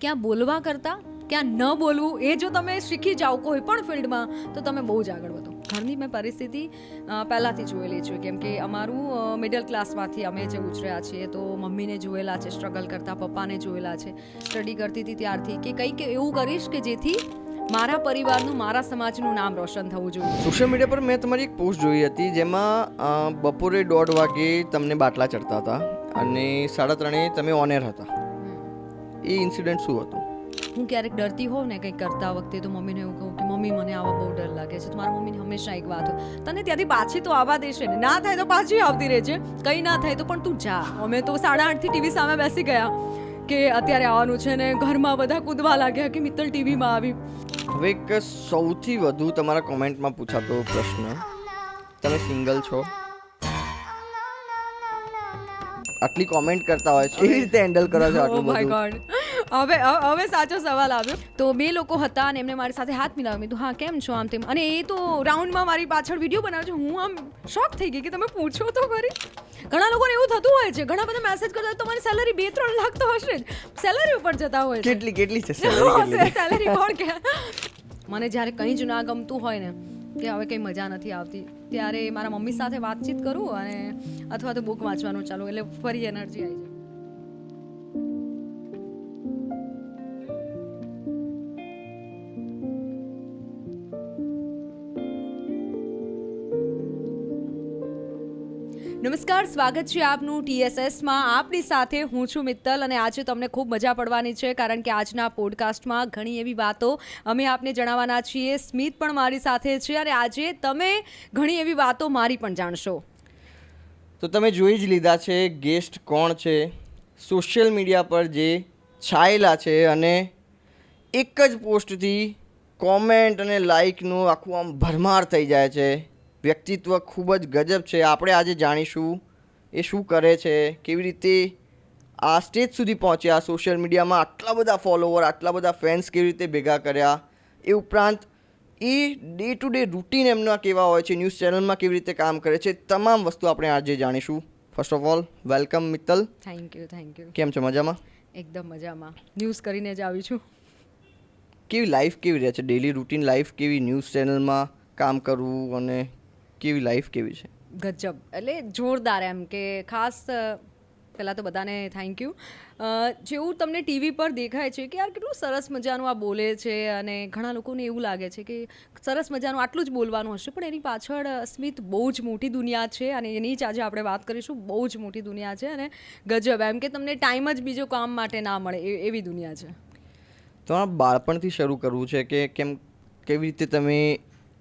ક્યાં બોલવા કરતાં ક્યાં ન બોલવું એ જો તમે શીખી જાઓ કોઈ પણ ફિલ્ડમાં તો તમે બહુ જ આગળ વધો. ઘરની મેં પરિસ્થિતિ પહેલાંથી જોયેલી છે, કેમ કે અમારું મિડલ ક્લાસમાંથી અમે જે ઉછર્યા છીએ તો મમ્મીને જોયેલા છે સ્ટ્રગલ કરતા, પપ્પાને જોયેલા છે સ્ટડી કરતી હતી ત્યારથી કે કંઈક એવું કરીશ કે જેથી મારા પરિવારનું, મારા સમાજનું નામ રોશન થવું જોઈએ. સોશિયલ મીડિયા પર મેં તમારી એક પોસ્ટ જોઈ હતી જેમાં બપોરે 1:30 વાગે તમને બાટલા ચડતા હતા અને 3:30 તમે ઓનેર હતા. એ ઇન્સિડન્ટ શું હતું? હું ક્યારેક ડરતી હોઉં ને કંઈક કરતા વખતે તો મમ્મીને એવું કહું કે મમ્મી મને આવા બહુ ડર લાગે છે. તો મારા મમ્મીને હંમેશા એક વાત હોય, તને ત્યાંથી પાછી તો આવવા દેશે ને, ના થાય તો પાછી આવતી રહે છે, કંઈ ના થાય તો પણ તું જા. અમે તો 8:30 ટીવી સામે બેસી ગયા કે અત્યારે આવવાનું છે ને ઘરમાં બધા કૂદવા લાગ્યા કે મિત્તલ ટીવીમાં આવી. હવે એક સૌથી વધુ તમારા કોમેન્ટમાં પૂછાતો પ્રશ્ન, તમે સિંગલ છો? આટલી કોમેન્ટ કરતા હોય છે, કેવી રીતે હેન્ડલ કરો છો આટલું માય બધું? ગોડ, હવે સાચો સવાલ આવ્યો. તો 2 લોકો હતા અને એમને મારી સાથે હાથ મિલાવ્યો. મેં કીધું હા કેમ છો આમ તેમ, અને એ તો રાઉન્ડમાં મારી પાછળ વિડીયો બનાવે છે. હું આમ શોક થઈ ગઈ કે તમે પૂછો તો ખરી. ઘણા લોકોને એવું થતું હોય છે, ઘણા બધા મેસેજ કરતા હોય તમારી સેલરી 2-3 લાખ તો હશે જ, સેલરી ઉપર જતા હોય છે. કેટલી છે salary? સેલરી કોણ કે મને જ્યારે કંઈ જ ના ગમતું હોય ને કે હવે કંઈ મજા નથી આવતી ત્યારે મારા મમ્મી સાથે વાતચીત કરું અને અથવા તો બુક વાંચવાનું ચાલુ, એટલે ફરી એનર્જી આવી જાય. નમસ્કાર, સ્વાગત છે આપનું TSSમાં. આપની સાથે હું છું મિત્તલ અને આજે તમને ખૂબ મજા પડવાની છે કારણ કે આજના પોડકાસ્ટમાં ઘણી એવી વાતો અમે આપને જણાવવાના છીએ. સ્મિત પણ મારી સાથે છે અને આજે તમે ઘણી એવી વાતો મારી પણ જાણશો. તો તમે જોઈ જ લીધા છે ગેસ્ટ કોણ છે, સોશિયલ મીડિયા પર જે છાયેલા છે અને એક જ પોસ્ટથી કોમેન્ટ અને લાઇકનું આખું આમ ભરમાર થઈ જાય છે. વ્યક્તિત્વ ખૂબ જ ગજબ છે. આપણે આજે જાણીશું એ શું કરે છે, કેવી રીતે આ સ્ટેજ સુધી પહોંચ્યા, સોશિયલ મીડિયામાં આટલા બધા ફોલોવર, આટલા બધા ફેન્સ કેવી રીતે ભેગા કર્યા, એ ઉપરાંત એ ડે ટુ ડે રૂટીન એમના કેવા હોય છે, ન્યૂઝ ચેનલમાં કેવી રીતે કામ કરે છે, તમામ વસ્તુ આપણે આજે જાણીશું. First of all welcome Mittal. Thank you. કેમ છો? મજામાં? એકદમ મજામાં. ન્યૂઝ કરીને જ આવી છું. કેવી લાઈફ કેવી રહે છે, ડેલી રૂટીન લાઈફ કેવી, ન્યૂઝ ચેનલમાં કામ કરવું અને કેવી લાઈફ કેવી છે? ગજબ, એટલે જોરદાર. એમ કે ખાસ પહેલાં તો બધાને થેન્ક યુ. જેવું તમને ટીવી પર દેખાય છે કે યાર કેટલું સરસ મજાનું આ બોલે છે અને ઘણા લોકોને એવું લાગે છે કે સરસ મજાનું આટલું જ બોલવાનું હશે, પણ એની પાછળ સ્મિત બહુ જ મોટી દુનિયા છે અને એની જ આજે આપણે વાત કરીશું. બહુ જ મોટી દુનિયા છે અને ગજબ, એમ કે તમને ટાઈમ જ બીજો કામ માટે ના મળે એવી દુનિયા છે. તમારા બાળપણથી શરૂ કરવું છે કે કેવી રીતે તમે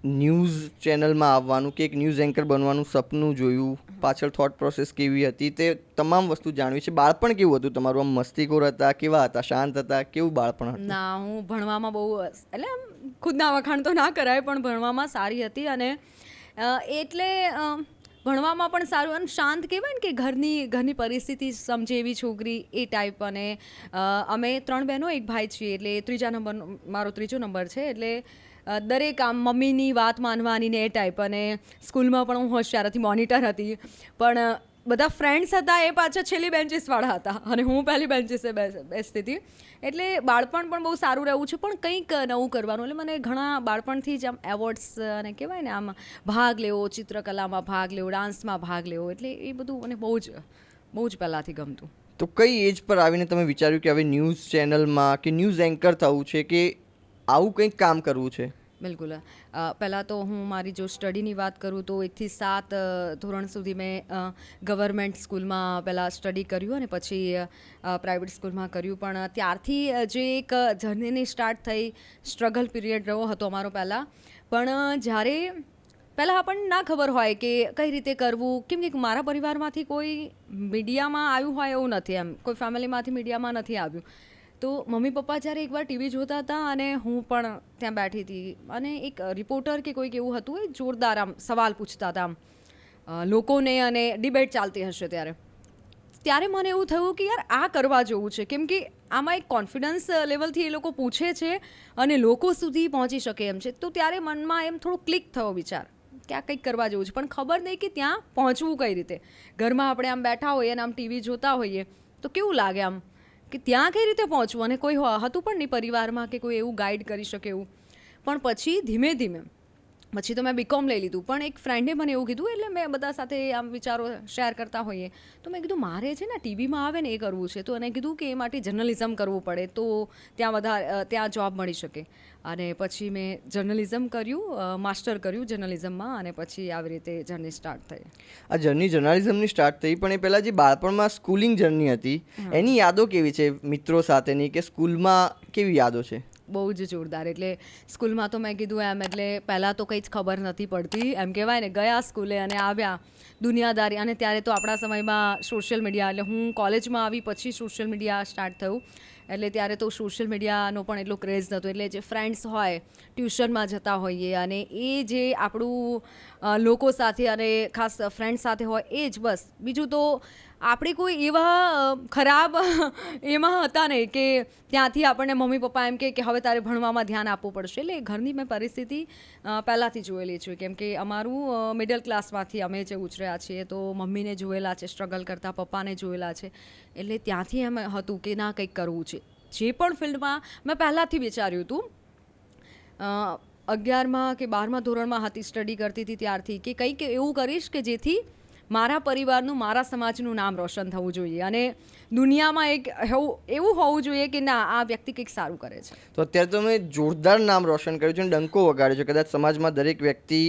ન્યૂઝ ચેનલમાં આવવાનું કે એક ન્યૂઝ એન્કર બનવાનું સપનું જોયું, પાછળ થોટ પ્રોસેસ કેવી હતી, તે તમામ વસ્તુ જાણવી છે. બાળપણ કેવું હતું તમારું? આમ મસ્તીખોર હતા, કેવા હતા, શાંત હતા, કેવું બાળપણ હતું? ના, હું ભણવામાં બહુ, એટલે આમ ખુદના વખાણ તો ના કરાય પણ ભણવામાં સારી હતી અને એટલે ભણવામાં પણ સારું અને શાંત કહેવાય ને કે ઘરની પરિસ્થિતિ સમજે એવી છોકરી, એ ટાઈપ. અને અમે 3 બહેનો 1 ભાઈ છીએ, એટલે મારો ત્રીજો નંબર છે, એટલે દરેક આમ મમ્મીની વાત માનવાની ને એ ટાઈપ. અને સ્કૂલમાં પણ હું હોશિયાર હતી, મોનિટર હતી, પણ બધા ફ્રેન્ડ્સ હતા એ પાછા છેલ્લી બેન્ચીસવાળા હતા અને હું પહેલી બેન્ચીસે બેસતી હતી. એટલે બાળપણ પણ બહુ સારું રહેવું છે, પણ કંઈક નવું કરવાનું. એટલે મને ઘણા બાળપણથી જ આમ એવોર્ડ્સ અને કહેવાય ને આમ ભાગ લેવો, ચિત્રકલામાં ભાગ લેવો, ડાન્સમાં ભાગ લેવો, એટલે એ બધું મને બહુ જ પહેલાંથી ગમતું. તો કઈ એજ પર આવીને તમે વિચાર્યું કે હવે ન્યૂઝ ચેનલમાં કે ન્યૂઝ એન્કર થવું છે કે આવું કંઈક કામ કરવું છે? બિલકુલ. પહેલાં તો હું મારી જો સ્ટડીની વાત કરું તો 1 થી 7 ધોરણ સુધી મેં ગવર્મેન્ટ સ્કૂલમાં પહેલાં સ્ટડી કર્યું અને પછી પ્રાઇવેટ સ્કૂલમાં કર્યું. પણ ત્યારથી જે એક જર્નીની સ્ટાર્ટ થઈ, સ્ટ્રગલ પીરિયડ રહ્યો હતો અમારો પહેલાં. પણ જ્યારે પહેલાં આપણને ના ખબર હોય કે કઈ રીતે કરવું, કેમ કે મારા પરિવારમાંથી કોઈ મીડિયામાં આવ્યું હોય એવું નથી, એમ કોઈ ફેમિલીમાંથી મીડિયામાં નથી આવ્યું. તો મમ્મી પપ્પા જ્યારે એકવાર ટીવી જોતા હતા અને હું પણ ત્યાં બેઠી હતી અને એક રિપોર્ટર કે કોઈક એવું હતું, એ જોરદાર આમ સવાલ પૂછતા હતા આમ લોકોને અને ડિબેટ ચાલતી હશે ત્યારે મને એવું થયું કે યાર આ કરવા જેવું છે, કેમ કે આમાં એક કોન્ફિડન્સ લેવલથી એ લોકો પૂછે છે અને લોકો સુધી પહોંચી શકે એમ છે. તો ત્યારે મનમાં એમ થોડું ક્લિક થયો વિચાર કે આ કંઈક કરવા જેવું છે, પણ ખબર નહીં કે ત્યાં પહોંચવું કઈ રીતે. ઘરમાં આપણે આમ બેઠા હોઈએ અને આમ ટીવી જોતા હોઈએ તો કેવું લાગે આમ કે ત્યાં કઈ રીતે પહોંચવું, અને કોઈ હતું પણ નહીં પરિવારમાં કે કોઈ એવું ગાઈડ કરી શકે એવું. પણ પછી ધીમે ધીમે પછી તો મેં બીકોમ લઈ લીધું, પણ એક ફ્રેન્ડે મને એવું કીધું, એટલે મેં બધા સાથે આમ વિચારો શેર કરતા હોઈએ, તો મેં કીધું મારે છે ને ટીવીમાં આવે ને એ કરવું છે. તો એને કીધું કે એ માટે જર્નલિઝમ કરવું પડે તો ત્યાં જોબ મળી શકે. અને પછી મેં જર્નલિઝમ કર્યું, માસ્ટર કર્યું જર્નલિઝમમાં, અને પછી આવી રીતે જર્ની સ્ટાર્ટ થઈ. આ જર્નલિઝમની સ્ટાર્ટ થઈ, પણ એ પહેલાં જે બાળપણમાં સ્કૂલિંગ જર્ની હતી એની યાદો કેવી છે મિત્રો સાથેની, કે સ્કૂલમાં કેવી યાદો છે? બહુ જ જોરદાર. એટલે સ્કૂલમાં તો મેં કીધું એમ, એટલે પહેલાં તો કંઈ જ ખબર નથી પડતી, એમ કહેવાય ને, ગયા સ્કૂલે અને આવ્યા દુનિયાદારી. અને ત્યારે તો આપણા સમયમાં સોશિયલ મીડિયા, એટલે હું કોલેજમાં આવી પછી સોશિયલ મીડિયા સ્ટાર્ટ થયું, એટલે ત્યારે તો સોશિયલ મીડિયાનો પણ એટલો ક્રેઝ નહોતો. એટલે જે ફ્રેન્ડ્સ હોય, ટ્યુશનમાં જતા હોઈએ, અને એ જે આપણું લોકો સાથે અને ખાસ ફ્રેન્ડ સાથે હોય એ જ બસ. બીજું તો આપણે કોઈ એવા ખરાબ એમાં હતા નહીં કે ત્યાંથી આપણને મમ્મી પપ્પા એમ કે હવે તારે ભણવામાં ધ્યાન આપવું પડશે. એટલે ઘરની મેં પરિસ્થિતિ પહેલાંથી જોયેલી છે, કેમ કે અમારું મિડલ ક્લાસમાંથી અમે જે ઉછર્યા છીએ, તો મમ્મીને જોયેલા છે સ્ટ્રગલ કરતા, પપ્પાને જોયેલા છે. એટલે ત્યાંથી એમ હતું કે ના, કંઈક કરવું છે. જે પણ ફિલ્ડમાં મેં પહેલાંથી વિચાર્યું હતું. 11મા કે 12મા ધોરણમાં હતી, સ્ટડી કરતી હતી ત્યારથી, કે કંઈક એવું કરીશ કે જેથી મારા પરિવારનું, મારા સમાજનું નામ રોશન થવું જોઈએ, અને દુનિયામાં એક એવું હોવું જોઈએ કે ના, આ વ્યક્તિ કંઈક સારું કરે છે. તો અત્યારે તમે જોરદાર નામ રોશન કર્યું છે અને ડંકો વગાડ્યો છે. કદાચ સમાજમાં દરેક વ્યક્તિ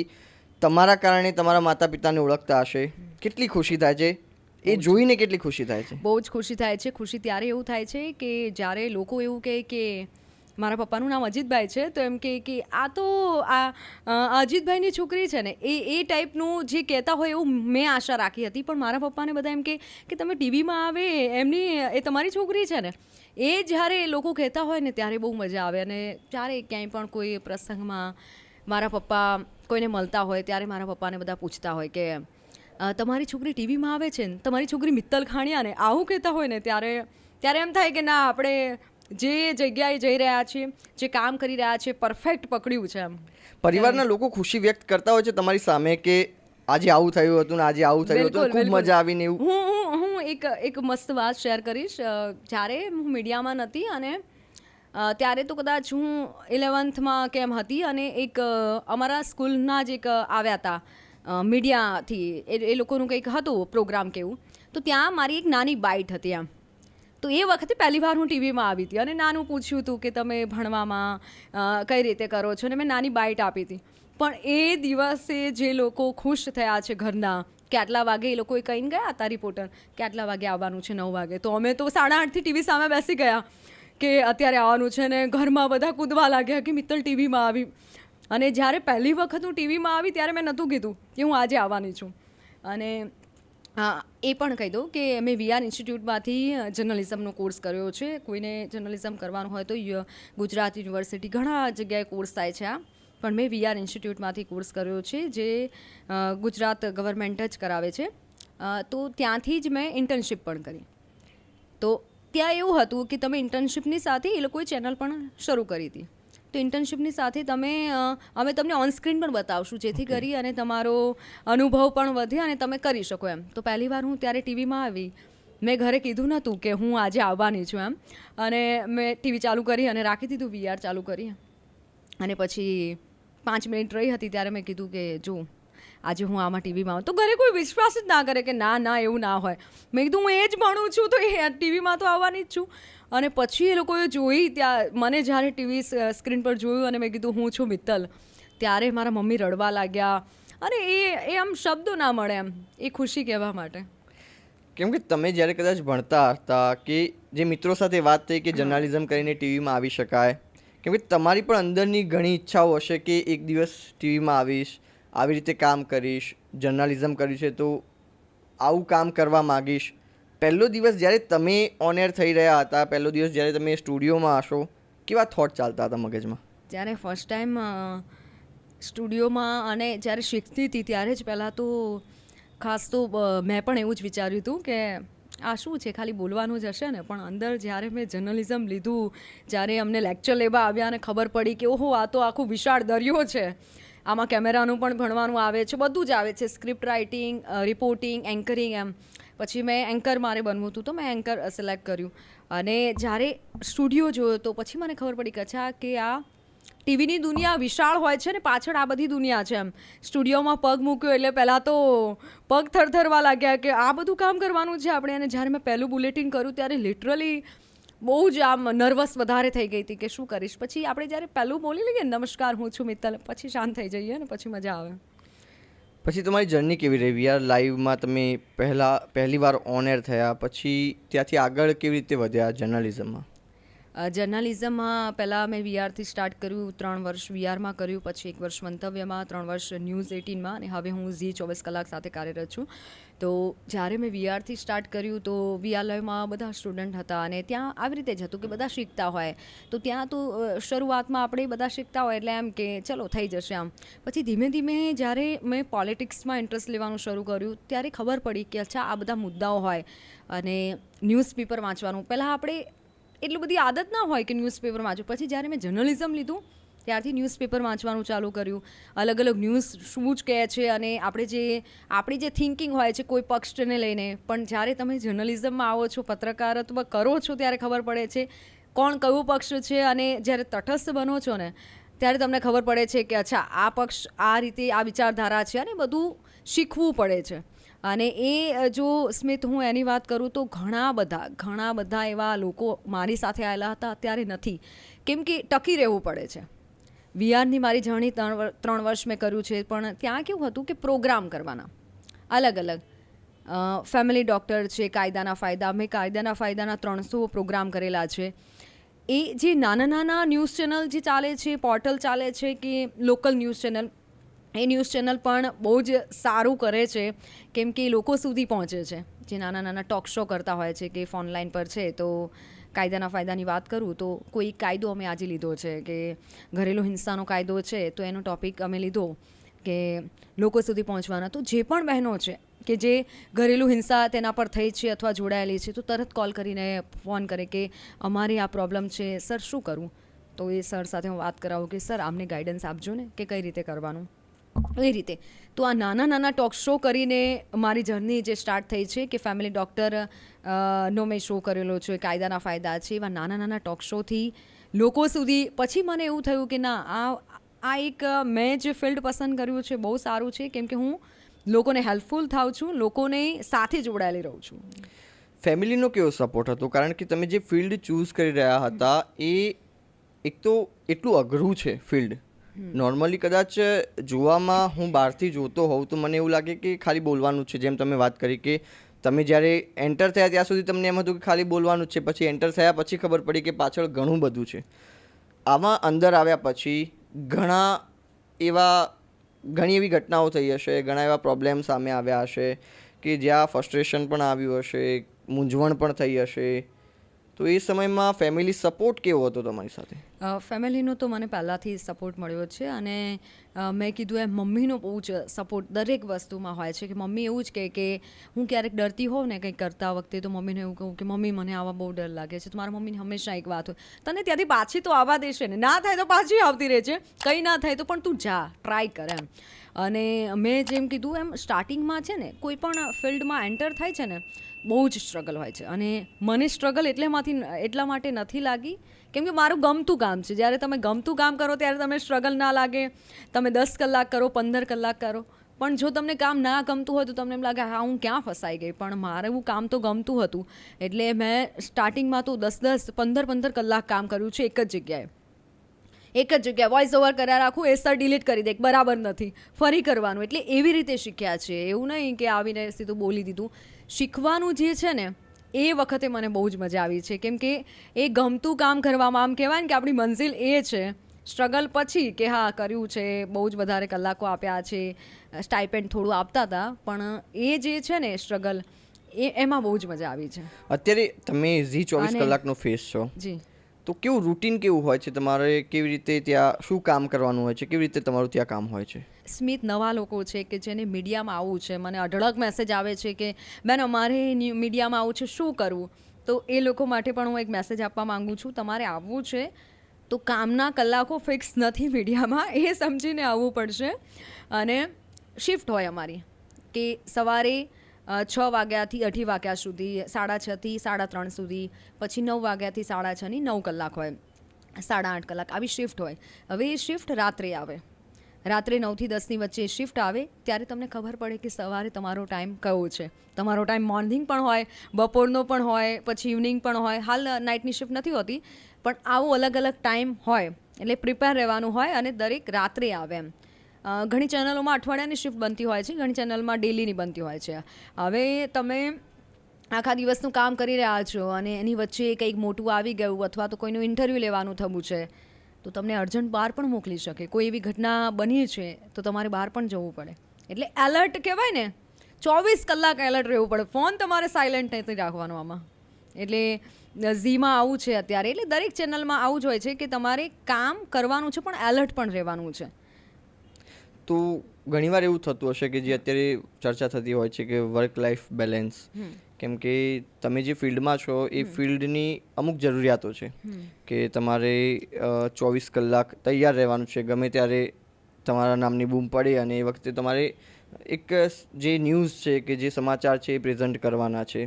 તમારા કારણે તમારા માતા પિતાને ઓળખતા હશે. કેટલી ખુશી થાય છે એ જોઈને, કેટલી ખુશી થાય છે? બહુ જ ખુશી થાય છે. ખુશી ત્યારે એવું થાય છે કે જ્યારે લોકો એવું કહે કે મારા પપ્પાનું નામ અજીતભાઈ છે, તો એમ કે આ તો અજીતભાઈની છોકરી છે ને, એ ટાઈપનું જે કહેતા હોય એવું મેં આશા રાખી હતી. પણ મારા પપ્પાને બધા એમ કે તમે ટીવીમાં આવે એ તમારી છોકરી છે ને, એ જ્યારે લોકો કહેતા હોય ને ત્યારે બહુ મજા આવે. અને જ્યારે ક્યાંય પણ કોઈ પ્રસંગમાં મારા પપ્પા કોઈને મળતા હોય ત્યારે મારા પપ્પાને બધા પૂછતા હોય કે તમારી છોકરી ટીવીમાં આવે છે ને, તમારી છોકરી મિત્તલ ખાણિયા ને, આવું કહેતા હોય ને, ત્યારે એમ થાય કે ના, આપણે જે જગ્યાએ જઈ રહ્યા છીએ, જે કામ કરી રહ્યા છીએ, પરફેક્ટ પકડ્યું છે. એમ પરિવારના લોકો ખુશી વ્યક્ત કરતા હોય છે તમારી સામે કે આજે આવું થયું હતું ને આજે આવું થયું હતું, ખૂબ મજા આવીને એવું? હું એક મસ્ત વાત શેર કરીશ. જ્યારે હું મીડિયામાં નથી, અને ત્યારે તો કદાચ હું 11થમાં કેમ હતી, અને એક અમારા સ્કૂલના જ એક આવ્યા હતા મીડિયાથી, એ લોકોનું કંઈક હતું પ્રોગ્રામ કેવું, તો ત્યાં મારી એક નાની બાઇટ હતી એમ. તો એ વખતે પહેલી વાર હું ટીવીમાં આવી હતી, અને નાનું પૂછ્યું હતું કે તમે ભણવામાં કઈ રીતે કરો છો, અને મેં નાની બાઇટ આપી હતી. પણ એ દિવસે જે લોકો ખુશ થયા છે ઘરના, કે આટલા વાગે એ લોકોએ કહીને ગયા હતા રિપોર્ટર કે આટલા વાગે આવવાનું છે, 9 વાગે, તો અમે તો 8:30થી ટીવી સામે બેસી ગયા કે અત્યારે આવવાનું છે, ને ઘરમાં બધા કૂદવા લાગ્યા કે મિત્તલ ટીવીમાં આવી. અને જ્યારે પહેલી વખત હું ટીવીમાં આવી ત્યારે મેં નહોતું કીધું કે હું આજે આવવાની છું. અને હા, એ પણ કહી દઉં કે મેં VR ઇન્સ્ટિટ્યૂટમાંથી જર્નલિઝમનો કોર્સ કર્યો છે. કોઈને જર્નલિઝમ કરવાનું હોય તો ગુજરાત યુનિવર્સિટી, ઘણા જગ્યાએ કોર્સ થાય છે આ, પણ મેં VR ઇન્સ્ટિટ્યૂટમાંથી કોર્સ કર્યો છે, જે ગુજરાત ગવર્મેન્ટ જ કરાવે છે. તો ત્યાંથી જ મેં ઇન્ટર્નશિપ પણ કરી. તો ત્યાં એવું હતું કે તમે ઇન્ટર્નશિપની સાથે એ લોકોએ ચેનલ પણ શરૂ કરી હતી. તો ઇન્ટર્નશિપની સાથે અમે તમને ઓન સ્ક્રીન પણ બતાવશું, જેથી કરી અને તમારો અનુભવ પણ વધે અને તમે કરી શકો એમ. તો પહેલી વાર હું ત્યારે ટીવીમાં આવી, મેં ઘરે કીધું નહોતું કે હું આજે આવવાની છું એમ, અને મેં ટીવી ચાલુ કરી અને રાખી દીધું, VR ચાલુ કરી, અને પછી 5 મિનિટ રહી હતી ત્યારે મેં કીધું કે જો આજે હું આમાં ટીવીમાં આવું. તો ઘરે કોઈ વિશ્વાસ જ ના કરે કે ના એવું ના હોય. મેં કીધું હું એ જ ભણું છું તો એ ટીવીમાં તો આવવાની જ છું. અને પછી એ લોકોએ જોઈ, ત્યાં મને જ્યારે ટીવી સ્ક્રીન પર જોયું અને મેં કીધું હું છું મિત્તલ, ત્યારે મારા મમ્મી રડવા લાગ્યા. અને એ આમ શબ્દો ના મળે એમ એ ખુશી કહેવા માટે. કેમ કે તમે જ્યારે કદાચ ભણતા હતા, કે જે મિત્રો સાથે વાત થઈ કે જર્નલિઝમ કરીને ટીવીમાં આવી શકાય, કેમ કે તમારી પણ અંદરની ઘણી ઈચ્છાઓ હશે કે એક દિવસ ટીવીમાં આવીશ, આવી રીતે કામ કરીશ, જર્નલિઝમ કર્યું છે તો આવું કામ કરવા માગીશ. પહેલો દિવસ જ્યારે તમે ઓન એર થઈ રહ્યા હતા, પહેલો દિવસ જ્યારે તમે સ્ટુડિયોમાં હશો, કેવા થોટ ચાલતા હતા મગજમાં? જ્યારે ફર્સ્ટ ટાઈમ સ્ટુડિયોમાં અને જ્યારે શીખતી હતી ત્યારે જ પહેલાં તો ખાસ તો મેં પણ એવું જ વિચાર્યું હતું કે આ શું છે, ખાલી બોલવાનું જ હશે ને. પણ અંદર જ્યારે મેં જર્નલિઝમ લીધું, જ્યારે અમને લેક્ચર લેવા આવ્યા અને ખબર પડી કે ઓહો, આ તો આખું વિશાળ દરિયો છે, આમાં કેમેરાનું પણ ભણવાનું આવે છે, બધું જ આવે છે, સ્ક્રિપ્ટ રાઇટિંગ, રિપોર્ટિંગ, એન્કરિંગ એમ. પછી મેં એન્કર મારે બનવું હતું તો મેં એન્કર સિલેક્ટ કર્યું. અને જ્યારે સ્ટુડિયો જોયો તો પછી મને ખબર પડી કે અચ્છા કે આ ટીવીની દુનિયા વિશાળ હોય છે ને પાછળ આ બધી દુનિયા છે એમ. સ્ટુડિયોમાં પગ મૂક્યો એટલે પહેલાં તો પગ થરથરવા લાગ્યા કે આ બધું કામ કરવાનું છે આપણે. અને જ્યારે મેં પહેલું બુલેટિન કર્યું ત્યારે લિટરલી બહુ જ આમ નર્વસ વધારે થઈ ગઈ હતી કે શું કરીશ. પછી આપણે જ્યારે પહેલું બોલી લઈએ નમસ્કાર હું છું મિત્તલ, પછી શાંત થઈ જઈએ ને પછી મજા આવે. પછી તમારી જર્ની કેવી રહી યાર? લાઈવમાં તમે પહેલી વાર ઓન એર થયા, પછી ત્યાંથી આગળ કેવી રીતે વધ્યા જર્નલિઝમમાં? જર્નલિઝમમાં પહેલાં મેં વીઆરથી સ્ટાર્ટ કર્યું, 3 વર્ષ વીઆરમાં કર્યું, પછી 1 વર્ષ મંતવ્યમાં, 3 વર્ષ ન્યૂઝ 18માં, અને હવે હું ઝી 24 કલાક સાથે કાર્યરત છું. તો જ્યારે મેં વીઆરથી સ્ટાર્ટ કર્યું તો વીઆર લાઈવમાં બધા સ્ટુડન્ટ હતા અને ત્યાં આવી રીતે જ હતું કે બધા શીખતા હોય. તો ત્યાં તો શરૂઆતમાં આપણે બધા શીખતા હોય એટલે એમ કે ચલો થઈ જશે આમ. પછી ધીમે ધીમે જ્યારે મેં પોલિટિક્સમાં ઇન્ટરેસ્ટ લેવાનું શરૂ કર્યું ત્યારે ખબર પડી કે અચ્છા આ બધા મુદ્દાઓ હોય અને ન્યૂઝપેપર વાંચવાનું. પહેલાં આપણે એટલી બધી આદત ના હોય કે ન્યૂઝપેપર વાંચું. પછી જ્યારે મેં જર્નલિઝમ લીધું ત્યારથી ન્યૂઝપેપર વાંચવાનું ચાલુ કર્યું. અલગ અલગ ન્યૂઝ શું જ કહે છે અને આપણી જે થિંકિંગ હોય છે કોઈ પક્ષને લઈને, પણ જ્યારે તમે જર્નલિઝમમાં આવો છો, પત્રકારત્વ કરો છો ત્યારે ખબર પડે છે કોણ કયું પક્ષ છે. અને જ્યારે તટસ્થ બનો છો ને ત્યારે તમને ખબર પડે છે કે અચ્છા આ પક્ષ આ રીતે આ વિચારધારા છે અને બધું શીખવું પડે છે. અને એ જો સ્મિત હું એની વાત કરું તો ઘણા બધા એવા લોકો મારી સાથે આવેલા હતા, અત્યારે નથી, કેમ કે ટકી રહેવું પડે છે. વીઆરની મારી જર્ની 3 વર્ષ મેં કર્યું છે, પણ ત્યાં કેવું હતું કે પ્રોગ્રામ કરવાના અલગ અલગ. ફેમિલી ડૉક્ટર છે, કાયદાના ફાયદા, મેં કાયદાના ફાયદાના 300 પ્રોગ્રામ કરેલા છે. એ જે નાના ન્યૂઝ ચેનલ જે ચાલે છે, પોર્ટલ ચાલે છે કે લોકલ ન્યૂઝ ચેનલ, એ ન્યૂઝ ચેનલ પણ બહુ જ સારું કરે છે કેમ કે લોકો સુધી પહોંચે છે. જે નાના ટોક શો કરતા હોય છે કે ઓનલાઈન પર છે. તો કાયદાના ફાયદાની વાત કરું તો કોઈ કાયદો અમે આજે લીધો છે કે ઘરેલું હિંસાનો કાયદો છે, તો એનો ટૉપિક અમે લીધો કે લોકો સુધી પહોંચવાના. તો જે પણ બહેનો છે કે જે ઘરેલું હિંસા તેના પર થઈ છે અથવા જોડાયેલી છે તો તરત કોલ કરીને ફોન કરે કે અમારે આ પ્રોબ્લેમ છે સર, શું કરવું? તો એ સર સાથે હું વાત કરાવું કે સર આમને ગાઈડન્સ આપજો ને કે કઈ રીતે કરવાનું. એ રીતે તો આ નાના ટોક શો કરીને મારી જર્ની જે સ્ટાર્ટ થઈ છે કે ફેમિલી ડૉક્ટર નો મેં શો કરેલો છે, કાયદાના ફાયદા છે, એવા નાના ટોક શોથી લોકો સુધી. પછી મને એવું થયું કે ના આ એક મેં જે ફિલ્ડ પસંદ કર્યું છે બહુ સારું છે કેમ કે હું લોકોને હેલ્પફુલ થાઉં છું, લોકોને સાથે જોડાયેલી રહું છું. ફેમિલીનો કેવો સપોર્ટ હતો? કારણ કે તમે જે ફિલ્ડ ચૂઝ કરી રહ્યા હતા એ એક તો એટલું અઘરું છે ફિલ્ડ. નોર્મલી કદાચ જોવામાં હું બહારથી જોતો હોઉં તો મને એવું લાગે કે ખાલી બોલવાનું છે. જેમ તમે વાત કરી કે તમે જ્યારે એન્ટર થયા ત્યાં સુધી તમને એમ હતું કે ખાલી બોલવાનું જ છે, પછી એન્ટર થયા પછી ખબર પડી કે પાછળ ઘણું બધું છે. આમાં અંદર આવ્યા પછી ઘણી એવી ઘટનાઓ થઈ હશે, ઘણા એવા પ્રોબ્લેમ સામે આવ્યા હશે કે જ્યાં ફ્રસ્ટ્રેશન પણ આવ્યું હશે, મૂંઝવણ પણ થઈ હશે. તો એ સમયમાં ફેમિલી સપોર્ટ કેવો હતો તમારી સાથે? ફેમિલીનો તો મને પહેલાંથી સપોર્ટ મળ્યો છે અને મેં કીધું એમ મમ્મીનો બહુ જ સપોર્ટ દરેક વસ્તુમાં હોય છે. કે મમ્મી એવું જ કહે કે હું ક્યારેક ડરતી હોઉં ને કંઈક કરતા વખતે તો મમ્મીને એવું કહું કે મમ્મી મને આવા બહુ ડર લાગે છે. તો મારા મમ્મીને હંમેશા એક વાત હોય, તને ત્યાંથી પાછી તો આવવા દેશે ને, ના થાય તો પાછી આવતી રહે છે, કંઈ ના થાય તો પણ તું જા, ટ્રાય કર એમ. અને મેં જેમ કીધું એમ સ્ટાર્ટિંગમાં છે ને કોઈ પણ ફિલ્ડમાં એન્ટર થાય છે ને બહુ જ સ્ટ્રગલ હોય છે. અને મને સ્ટ્રગલ એટલા માટે નથી લાગી કેમ કે મારું ગમતું કામ છે. જ્યારે તમે ગમતું કામ કરો ત્યારે તમને સ્ટ્રગલ ના લાગે. તમે 10 કલાક કરો, 15 કલાક કરો, પણ જો તમને કામ ના ગમતું હોય તો તમને એમ લાગે હા હું ક્યાં ફસાઈ ગઈ. પણ મારું કામ તો ગમતું હતું એટલે મેં સ્ટાર્ટિંગમાં તો 10 15 કલાક કામ કર્યું છે એક જ જગ્યાએ વોઇસ ઓવર કર્યા રાખું, એ સર ડિલીટ કરી દે, બરાબર નથી, ફરી કરવાનું. એટલે એવી રીતે શીખ્યા છે, એવું નહીં કે આવીને સીધું બોલી દીધું. શીખવાનું જે છે ને એ વખતે મને બહુ જ મજા આવી છે કેમ કે એ ગમતું કામ કરવામાં આમ કહેવાય ને કે આપણી મંઝિલ એ છે. સ્ટ્રગલ પછી કે હા કર્યું છે, બહુ જ વધારે કલાકો આપ્યા છે, સ્ટાઇપેન્ડ થોડું આપતા હતા, પણ એ જે છે ને સ્ટ્રગલ એમાં બહુ જ મજા આવી છે. અત્યારે તમે ઝી 24 કલાકનો ફેસ છો, જી, તો કેવું રૂટીન કેવું હોય છે તમારે? કેવી રીતે ત્યાં શું કામ કરવાનું હોય છે? કેવી રીતે તમારું ત્યાં કામ હોય છે? સ્મિત નવા લોકો છે કે જેને મીડિયામાં આવવું છે, મને અઢળક મેસેજ આવે છે કે બેન અમારે મીડિયામાં આવવું છે, શું કરવું? તો એ લોકો માટે પણ હું એક મેસેજ આપવા માગું છું, તમારે આવવું છે તો કામના કલાકો ફિક્સ નથી મીડિયામાં, એ સમજીને આવવું પડશે. અને શિફ્ટ હોય અમારી કે સવારે 6 વાગ્યાથી 8 વાગ્યા સુધી, 6:30થી 3:30 સુધી, પછી 9 વાગ્યાથી 6:30ની 9 કલાક હોય, 8.5 કલાક આવી શિફ્ટ હોય. હવે એ શિફ્ટ રાત્રે આવે, રાત્રે 9થી 10ની વચ્ચે શિફ્ટ આવે ત્યારે તમને ખબર પડે કે સવારે તમારો ટાઈમ કયો છે. તમારો ટાઈમ મોર્નિંગ પણ હોય, બપોરનો પણ હોય, પછી ઇવનિંગ પણ હોય. હાલ નાઇટની શિફ્ટ નથી હોતી, પણ આવો અલગ અલગ ટાઈમ હોય એટલે પ્રિપેર રહેવાનું હોય અને દરેક રાત્રે આવે એમ. ઘણી ચેનલોમાં અઠવાડિયાની શિફ્ટ બનતી હોય છે, ઘણી ચેનલમાં ડેલીની બનતી હોય છે. હવે તમે આખા દિવસનું કામ કરી રહ્યા છો અને એની વચ્ચે કંઈક મોટું આવી ગયું અથવા તો કોઈનું ઇન્ટરવ્યૂ લેવાનું થવું છે તો તમને અર્જન્ટ બહાર પણ મોકલી શકે. કોઈ એવી ઘટના બની છે તો તમારે બહાર પણ જવું પડે. એટલે એલર્ટ કહેવાય ને, 24 કલાક એલર્ટ રહેવું પડે. ફોન તમારે સાયલેન્ટ નથી રાખવાનો આમાં. એટલે ઝીમાં આવું છે અત્યારે, એટલે દરેક ચેનલમાં આવું જ હોય છે કે તમારે કામ કરવાનું છે પણ એલર્ટ પણ રહેવાનું છે. તો ઘણીવાર એવું થતું હશે કે જે અત્યારે ચર્ચા થતી હોય છે કે વર્ક લાઈફ બેલેન્સ, કેમ કે તમે જે ફિલ્ડમાં છો એ ફિલ્ડની અમુક જરૂરિયાતો છે કે તમારે 24 કલાક તૈયાર રહેવાનું છે, ગમે ત્યારે તમારા નામની બૂમ પડે અને એ વખતે તમારે એક જે ન્યૂઝ છે કે જે સમાચાર છે એ પ્રેઝન્ટ કરવાના છે.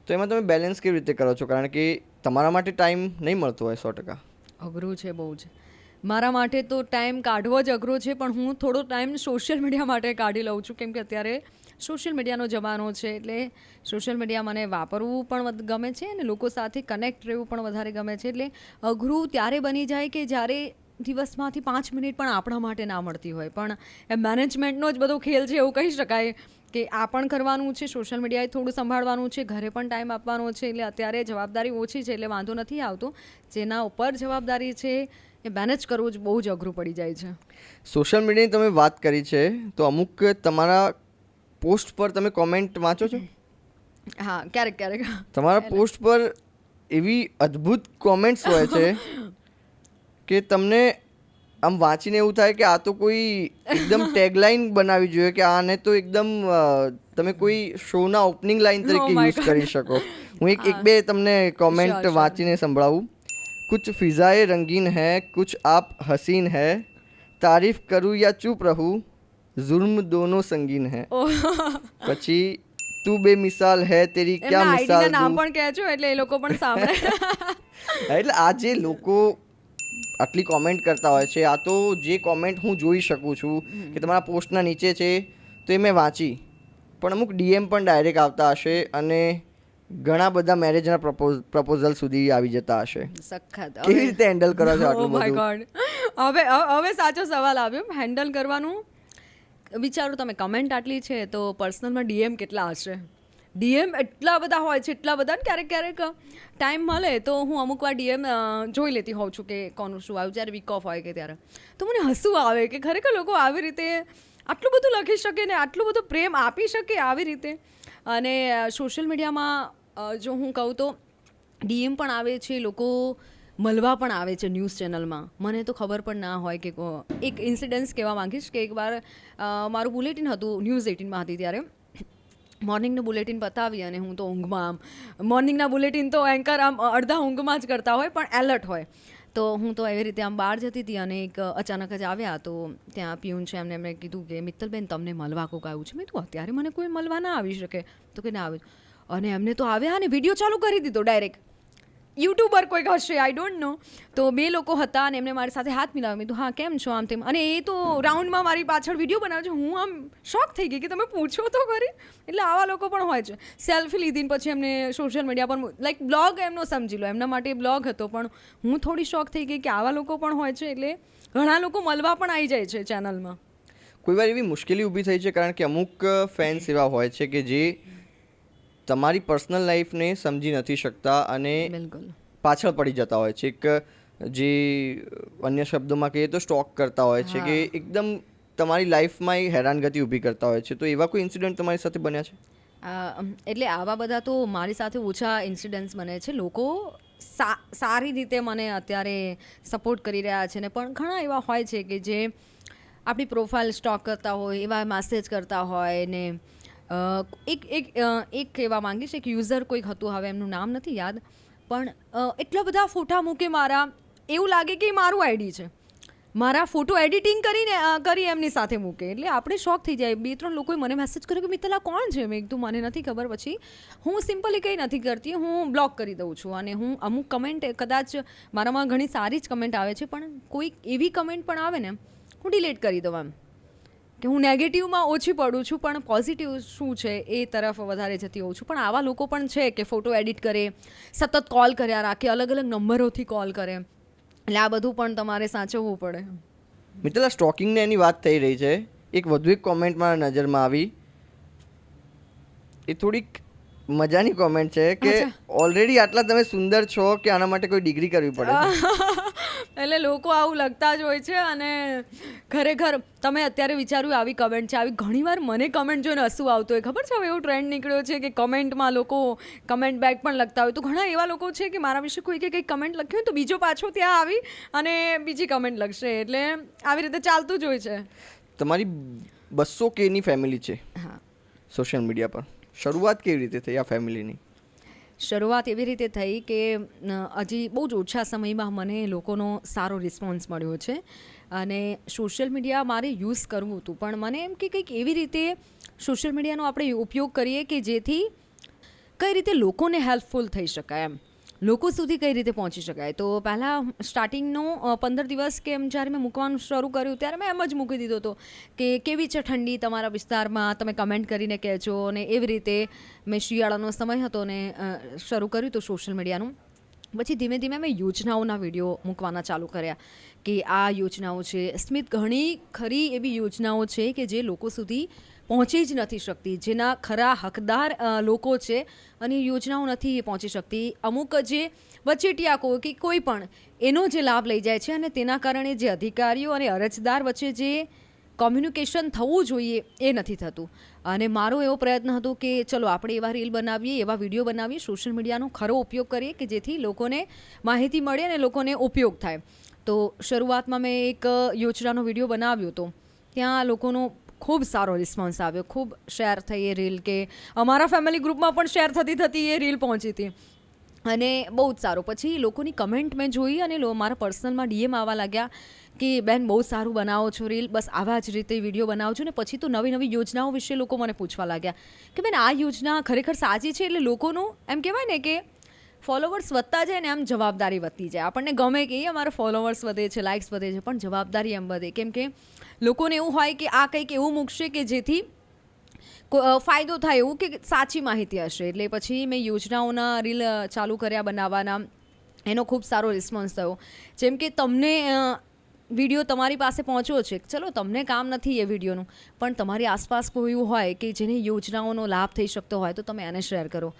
તો એમાં તમે બેલેન્સ કેવી રીતે કરો છો? કારણ કે તમારા માટે ટાઈમ નહીં મળતો હોય 100%. અઘરું છે બહુ જ. મારા માટે તો ટાઈમ કાઢવો જ અઘરો છે, પણ હું થોડો ટાઈમ સોશિયલ મીડિયા માટે કાઢી લઉં છું, કેમ કે અત્યારે સોશિયલ મીડિયાનો જમાનો છે. એટલે સોશિયલ મીડિયા મને વાપરવું પણ ગમે છે અને લોકો સાથે કનેક્ટ રહેવું પણ વધારે ગમે છે. એટલે અઘરું ત્યારે બની જાય કે જ્યારે દિવસમાંથી 5 મિનિટ પણ આપણા માટે ના મળતી હોય. પણ એ મેનેજમેન્ટનો જ બધો ખેલ છે એવું કહી શકાય કે આ પણ કરવાનું છે, સોશિયલ મીડિયાએ થોડું સંભાળવાનું છે, ઘરે પણ ટાઈમ આપવાનો છે. એટલે અત્યારે જવાબદારી ઓછી છે એટલે વાંધો નથી આવતો. જેના ઉપર જવાબદારી છે એ મેનેજ કરવું જ બહુ જ અઘરું પડી જાય છે. સોશિયલ મીડિયાની તમે વાત કરી છે તો અમુક તમારા પોસ્ટ પર તમે કોમેન્ટ વાંચો છો? હા, ક્યારેક ક્યારેક. તમારા પોસ્ટ પર એવી અદ્ભુત કોમેન્ટ્સ હોય છે કે તમને આમ વાંચીને એવું થાય કે આ તો કોઈ એકદમ ટેગલાઇન બનાવી જોઈએ કે આને તો એકદમ તમે કોઈ શોના ઓપનિંગ લાઇન તરીકે યુઝ કરી શકો. હું એક બે તમને કોમેન્ટ વાંચીને સંભળાવું. कुछ फिज़ाएं रंगीन है, कुछ आप हसीन है, तारीफ करूँ या चुप रहूँ, जुल्म दोनों संगीन है. પછી તું બેમિસાલ હે તેરી ક્યા મિસાલ દઉં. નામ પણ કહેજો એટલે એ લોકો પણ સાંભળે. એટલે આ જે લોકો આટલી કોમેન્ટ કરતા હોય છે, આ તો જે કોમેન્ટ હું જોઈ શકું છું કે તમારા પોસ્ટના નીચે છે તો એ મેં વાંચી, પણ અમુક ડીએમ પણ ડાયરેક્ટ આવતા હશે અને ઘણા બધા મેરેજના પ્રપોઝલ સુધી આવી જતા હશે. સખત. કેવી રીતે હેન્ડલ કરો છો આટલું બધું? હવે સાચો સવાલ આવ્યો. હેન્ડલ કરવાનું વિચારો તમે. કમેન્ટ આટલી છે તો પર્સનલમાં ડીએમ કેટલા હશે? ડીએમ એટલા બધા હોય છે, એટલા બધા. ક્યારેક ક્યારેક ટાઈમ મળે તો હું અમુક વાર ડીએમ જોઈ લેતી હોઉં છું કે કોનું શું આવ્યું, જ્યારે વીક ઓફ હોય કે ત્યારે. તો મને હસવું આવે કે ખરેખર લોકો આવી રીતે આટલું બધું લખી શકે ને આટલું બધું પ્રેમ આપી શકે આવી રીતે. અને સોશિયલ મીડિયામાં જો હું કહું તો ડીએમ પણ આવે છે, લોકો મળવા પણ આવે છે ન્યૂઝ ચેનલમાં. મને તો ખબર પણ ના હોય કે એક ઇન્સિડન્સ કહેવા માંગીશ કે એકવાર મારું બુલેટિન હતું, ન્યૂઝ 18માં હતી ત્યારે. મોર્નિંગનું બુલેટિન પતાવી અને હું તો ઊંઘમાં, આમ મોર્નિંગના બુલેટિન તો એન્કર આમ અડધા ઊંઘમાં જ કરતા હોય પણ એલર્ટ હોય. તો હું તો એવી રીતે આમ બહાર જતી હતી અને એક અચાનક જ આવ્યા. તો ત્યાં પિયુન છે, એમને કીધું કે મિત્તલબેન તમને મળવા કોક આવ્યું છે. મેં કીધું અત્યારે મને કોઈ મળવા ના આવી શકે. તો કે ના આવે. અને એમને તો આવ્યા અને વિડીયો ચાલુ કરી દીધો ડાયરેક્ટ. યુટ્યુબર કોઈક હશે, આઈ ડોન્ટ નો. તો 2 લોકો હતા અને એમને મારી સાથે હાથ મિલાવ્યો. મેં કીધું હા કેમ છો આમ તેમ. અને એ તો રાઉન્ડમાં મારી પાછળ વિડીયો બનાવે છે. હું આમ શોક થઈ ગઈ કે તમે પૂછો તો ખરી. એટલે આવા લોકો પણ હોય છે. સેલ્ફી લીધી પછી એમને સોશિયલ મીડિયા પર લાઈક બ્લોગ એમનો સમજી લો, એમના માટે બ્લોગ હતો. પણ હું થોડી શોક થઈ ગઈ કે આવા લોકો પણ હોય છે. એટલે ઘણા લોકો મળવા પણ આવી જાય છે ચેનલમાં. કોઈ વાર એવી મુશ્કેલી ઊભી થઈ છે કારણ કે અમુક ફેન્સ એવા હોય છે કે જે તમારી પર્સનલ લાઈફને સમજી નથી શકતા અને પાછળ પડી જતા હોય છે. એક જે અન્ય શબ્દોમાં કહીએ તો સ્ટોક કરતા હોય છે કે એકદમ તમારી લાઈફમાં હેરાનગતિ ઊભી કરતા હોય છે. તો એવા કોઈ ઇન્સિડન્ટ તમારી સાથે બન્યા છે? એટલે આવા બધા તો મારી સાથે ઓછા ઇન્સિડન્ટ્સ બને છે. લોકો સારી રીતે મને અત્યારે સપોર્ટ કરી રહ્યા છે ને, પણ ઘણા એવા હોય છે કે જે આપણી પ્રોફાઇલ સ્ટોક કરતા હોય, એવા મેસેજ કરતા હોય ને. એક કહેવા માંગીશ, એક યુઝર કોઈક હતું, હવે એમનું નામ નથી યાદ, પણ એટલા બધા ફોટા મૂકે મારા, એવું લાગે કે મારું આઈડી છે. મારા ફોટો એડિટિંગ કરી એમની સાથે મૂકે. એટલે આપણે શોખ થઈ જાય. 2-3 લોકોએ મને મેસેજ કર્યો કે મિત્તલ આ કોણ છે? મેં કીધું મને નથી ખબર. પછી હું સિમ્પલી કંઈ નથી કરતી, હું બ્લોક કરી દઉં છું. અને હું અમુક કમેન્ટ કદાચ મારામાં ઘણી સારી જ કમેન્ટ આવે છે, પણ કોઈક એવી કમેન્ટ પણ આવે ને હું ડિલીટ કરી દઉં. એમ કે હું નેગેટિવમાં ઓછી પડું છું, પણ પોઝિટિવ શું છે એ તરફ વધારે જતી હોઉં છું. પણ આવા લોકો પણ છે કે ફોટો એડિટ કરે, સતત કોલ કર્યા રાખે, અલગ અલગ નંબરોથી કોલ કરે. એટલે આ બધું પણ તમારે સાચવવું પડે. મિત્તલ, આ સ્ટોકિંગને એની વાત થઈ રહી છે, એક વધુ એક કોમેન્ટ મારા નજરમાં આવી. એ થોડીક મજાની કોમેન્ટ છે કે ઓલરેડી આટલા તમે સુંદર છો કે આના માટે કોઈ ડિગ્રી કરવી પડે. એટલે લોકો આવું લખતા જ હોય છે. અને ખરેખર તમે અત્યારે વિચાર્યું આવી કમેન્ટ છે, આવી ઘણીવાર મને કમેન્ટ જોઈને હસવું આવતું હોય. ખબર છે હવે એવો ટ્રેન્ડ નીકળ્યો છે કે કમેન્ટમાં લોકો કમેન્ટ બેક પણ લખતા હોય. તો ઘણા એવા લોકો છે કે મારા વિશે કોઈ કંઈક કમેન્ટ લખ્યું હોય તો બીજો પાછો ત્યાં આવી અને બીજી કમેન્ટ લખશે. એટલે આવી રીતે ચાલતું જ હોય છે. તમારી 200K ની ફેમિલી છે સોશિયલ મીડિયા પર. શરૂઆત કેવી રીતે થઈ આ ફેમિલીની? શરૂઆત એવી રીતે થઈ કે હજી બહુ જ ઓછા સમયમાં મને લોકોનો સારો રિસ્પોન્સ મળ્યો છે. અને સોશિયલ મીડિયા મારે યુઝ કરવું હતું, પણ મને એમ કે કંઈક એવી રીતે સોશિયલ મીડિયાનો આપણે ઉપયોગ કરીએ કે જેથી કઈ રીતે લોકોને હેલ્પફુલ થઈ શકાય, એમ લોકો સુધી કઈ રીતે પહોંચી શકાય. તો પહેલાં સ્ટાર્ટિંગનો 15 દિવસ કે એમ જ્યારે મેં મૂકવાનું શરૂ કર્યું ત્યારે મેં એમ જ મૂકી દીધો હતો કે કેવી છે ઠંડી તમારા વિસ્તારમાં, તમે કમેન્ટ કરીને કહેજો. અને એવી રીતે મેં શિયાળાનો સમય હતો ને શરૂ કર્યું હતું સોશિયલ મીડિયાનું. પછી ધીમે ધીમે મેં યોજનાઓના વિડીયો મૂકવાના ચાલુ કર્યા કે આ યોજનાઓ છે. સ્મિત, ઘણી ખરી એવી યોજનાઓ છે કે જે લોકો સુધી પહોંચી જ નથી શકતી, જેના ખરા હકદાર લોકો છે અને યોજનાઓ નથી પહોંચી શકતી. અમુક જે વચેટિયા કે કોઈ પણ એનો જે લાભ લઈ જાય છે અને તેના કારણે જે અધિકારીઓ અને અરજદાર વચ્ચે જે કોમ્યુનિકેશન થવું જોઈએ એ નથી થતું. અને મારો એવો પ્રયત્ન હતો કે ચલો આપણે એવા રીલ બનાવીએ, એવા વિડીયો બનાવીએ, સોશિયલ મીડિયાનો ખરો ઉપયોગ કરીએ કે જેથી લોકોને માહિતી મળે અને લોકોને ઉપયોગ થાય. તો શરૂઆતમાં મેં એક યોજનાનો વિડીયો બનાવ્યો હતો. ત્યાં લોકોનો ખૂબ સારો રિસ્પોન્સ આવ્યો. ખૂબ શેર થઈ એ રીલ, કે અમારા ફેમિલી ગ્રુપમાં પણ શેર થતી એ રીલ પહોંચી હતી. અને બહુ જ સારું. પછી લોકોની કમેન્ટ મેં જોઈ અને મારા પર્સનલમાં DM આવવા લાગ્યા કે બેન બહુ સારું બનાવો છો રીલ, બસ આવા જ રીતે વિડીયો બનાવો છો. ને પછી તો નવી નવી યોજનાઓ વિશે લોકો મને પૂછવા લાગ્યા કે બેન આ યોજના ખરેખર સાચી છે. એટલે લોકોનું એમ કહેવાય ને કે ફોલોવર્સ વધતા જાય ને એમ જવાબદારી વધતી જાય. આપણને ગમે કે અમારા ફોલોવર્સ વધે છે, લાઇક્સ વધે છે, પણ જવાબદારી એમ વધે. કેમ કે લોકોને એવું હોય કે આ કંઈક એવું મૂકશે કે જેથી ફાયદો થાય, એવું કે સાચી માહિતી હશે. એટલે પછી મેં યોજનાઓના રીલ ચાલુ કર્યા બનાવવાના. એનો ખૂબ સારો રિસ્પોન્સ થયો. જેમ કે તમને વિડીયો તમારી પાસે પહોંચ્યો છે, ચલો તમને કામ નથી એ વિડીયોનું, પણ તમારી આસપાસ કોઈ એવું હોય કે જેને યોજનાઓનો લાભ થઈ શકતો હોય તો તમે એને શેર કરો.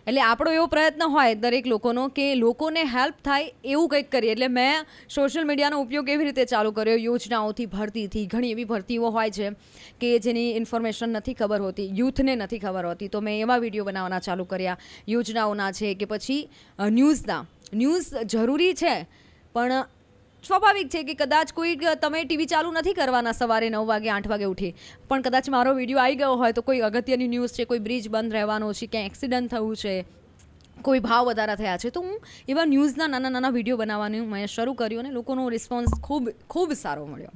એટલે આપણો એવો પ્રયત્ન હોય દરેક લોકોનો કે લોકોને હેલ્પ થાય એવું કંઈક કરીએ. એટલે મેં સોશિયલ મીડિયાનો ઉપયોગ એવી રીતે ચાલુ કર્યો, યોજનાઓથી, ભરતીથી. ઘણી એવી ભરતીઓ હોય છે કે જેની ઇન્ફોર્મેશન નથી ખબર હોતી, યુથને નથી ખબર હોતી, તો મેં એવા વિડીયો બનાવવાના ચાલુ કર્યા. યોજનાઓના છે કે પછી ન્યૂઝ જરૂરી છે, પણ સ્વાભાવિક છે કે કદાચ કોઈ તમે ટીવી ચાલુ નથી કરવાના સવારે 9 વાગે 8 વાગે ઉઠી, પણ કદાચ મારો વિડીયો આવી ગયો હોય તો કોઈ અગત્યની ન્યૂઝ છે, કોઈ બ્રિજ બંધ રહેવાનો છે, ક્યાંય એક્સિડન્ટ થયું છે, કોઈ ભાવ વધારા થયા છે, તો હું એવા ન્યૂઝના નાના નાના વિડીયો બનાવવાનું મેં શરૂ કર્યું અને લોકોનો રિસ્પોન્સ ખૂબ ખૂબ સારો મળ્યો.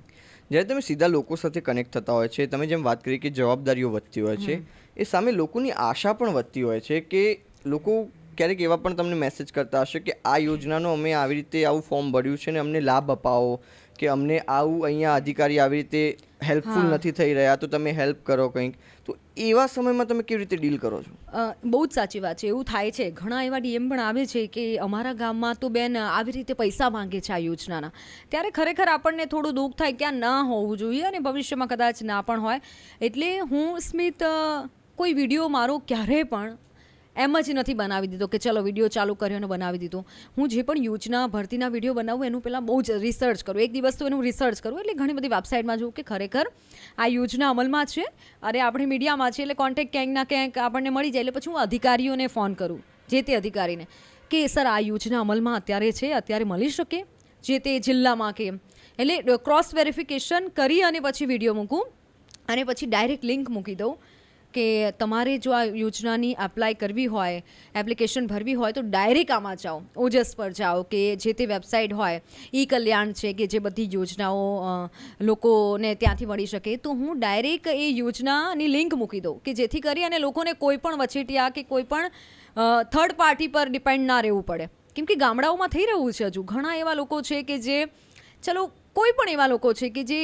જ્યારે તમે સીધા લોકો સાથે કનેક્ટ થતા હોય છે, તમે જેમ વાત કરી કે જવાબદારીઓ વધતી હોય છે, એ સામે લોકોની આશા પણ વધતી હોય છે કે લોકો ક્યારેક એવા પણ તમને મેસેજ કરતા હશે કે આ યોજનાનો અમે આવી રીતે આવું ફોર્મ ભર્યું છે ને અમને લાભ અપાવો, કે અમને આવું અહીંયા અધિકારી આવી રીતે હેલ્પફુલ નથી થઈ રહ્યા તો તમે હેલ્પ કરો કંઈક. તો એવા સમયમાં તમે કેવી રીતે ડીલ કરો છો? બહુ જ સાચી વાત છે. એવું થાય છે. ઘણા એવા DM પણ આવે છે કે અમારા ગામમાં તો બેન આવી રીતે પૈસા માંગે છે આ યોજનાના. ત્યારે ખરેખર આપણને થોડું દુઃખ થાય કે આ ના હોવું જોઈએ અને ભવિષ્યમાં કદાચ ના પણ હોય. એટલે હું સ્મિત કોઈ વિડીયો મારો ક્યારેય પણ એમ જ નથી બનાવી દીધો કે ચલો વિડીયો ચાલુ કર્યો અને બનાવી દીધો. હું જે પણ યોજના ભરતીના વિડીયો બનાવું એનું પહેલાં બહુ જ રિસર્ચ કરું. એક દિવસ તો એનું રિસર્ચ કરું. એટલે ઘણી બધી વેબસાઇટમાં જોઉં કે ખરેખર આ યોજના અમલમાં છે અને આપણે મીડિયામાં છે, એટલે કોન્ટેક્ટ ક્યાંક ના ક્યાંક આપણને મળી જાય. એટલે પછી હું અધિકારીઓને ફોન કરું, જે તે અધિકારીને, કે સર આ યોજના અમલમાં અત્યારે છે, અત્યારે મળી શકે જે તે જિલ્લામાં કે. એટલે ક્રોસ વેરિફિકેશન કરી અને પછી વિડીયો મૂકું અને પછી ડાયરેક્ટ લિંક મૂકી દઉં કે તમારે જો આ યોજનાની એપ્લાય કરવી હોય, એપ્લિકેશન ભરવી હોય તો ડાયરેક્ટ આમાં જાઓ, ઓજસ પર જાઓ કે જે તે વેબસાઇટ હોય, ઈ કલ્યાણ છે કે જે બધી યોજનાઓ લોકોને ત્યાંથી મળી શકે, તો હું ડાયરેક્ટ એ યોજનાની લિંક મૂકી દઉં કે જેથી કરી અને લોકોને કોઈ પણ વચેટિયા કે કોઈ પણ થર્ડ પાર્ટી પર ડિપેન્ડ ના રહેવું પડે. કેમ કે ગામડાઓમાં થઈ રહ્યું છે, હજુ ઘણા એવા લોકો છે કે જે ચલો કોઈ પણ એવા લોકો છે કે જે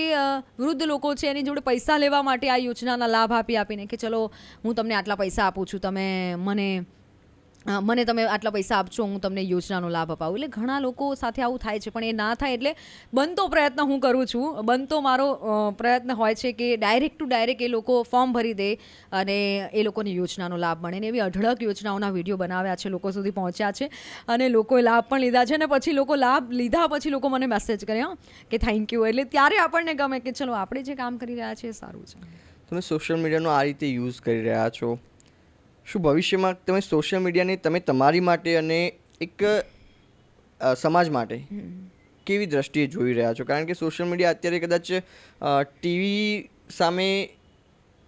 વૃદ્ધ લોકો છે એની જોડે પૈસા લેવા માટે આ યોજનાના લાભ આપીને કે ચલો હું તમને આટલા પૈસા આપું છું, તમે મને તમે આટલા પૈસા આપજો, હું તમને યોજનાનો લાભ અપાવું. એટલે ઘણા લોકો સાથે આવું થાય છે, પણ એ ના થાય એટલે બનતો પ્રયત્ન હું કરું છું. બનતો મારો પ્રયત્ન હોય છે કે ડાયરેક્ટ ટુ ડાયરેક્ટ એ લોકો ફોર્મ ભરી દે અને એ લોકોને યોજનાનો લાભ મળે. ને એવી અઢળક યોજનાઓના વિડીયો બનાવ્યા છે, લોકો સુધી પહોંચ્યા છે અને લોકોએ લાભ પણ લીધા છે. અને પછી લોકો લાભ લીધા પછી લોકો મને મેસેજ કરે કે થેન્ક યુ. એટલે ત્યારે આપણને ગમે કે ચલો આપણે જે કામ કરી રહ્યા છીએ એ સારું છે. તમે સોશિયલ મીડિયાનો આ રીતે યુઝ કરી રહ્યા છો, શું ભવિષ્યમાં તમે સોશિયલ મીડિયાને તમે તમારી માટે અને એક સમાજ માટે કેવી દ્રષ્ટિએ જોઈ રહ્યા છો? કારણ કે સોશિયલ મીડિયા અત્યારે કદાચ ટીવી સામે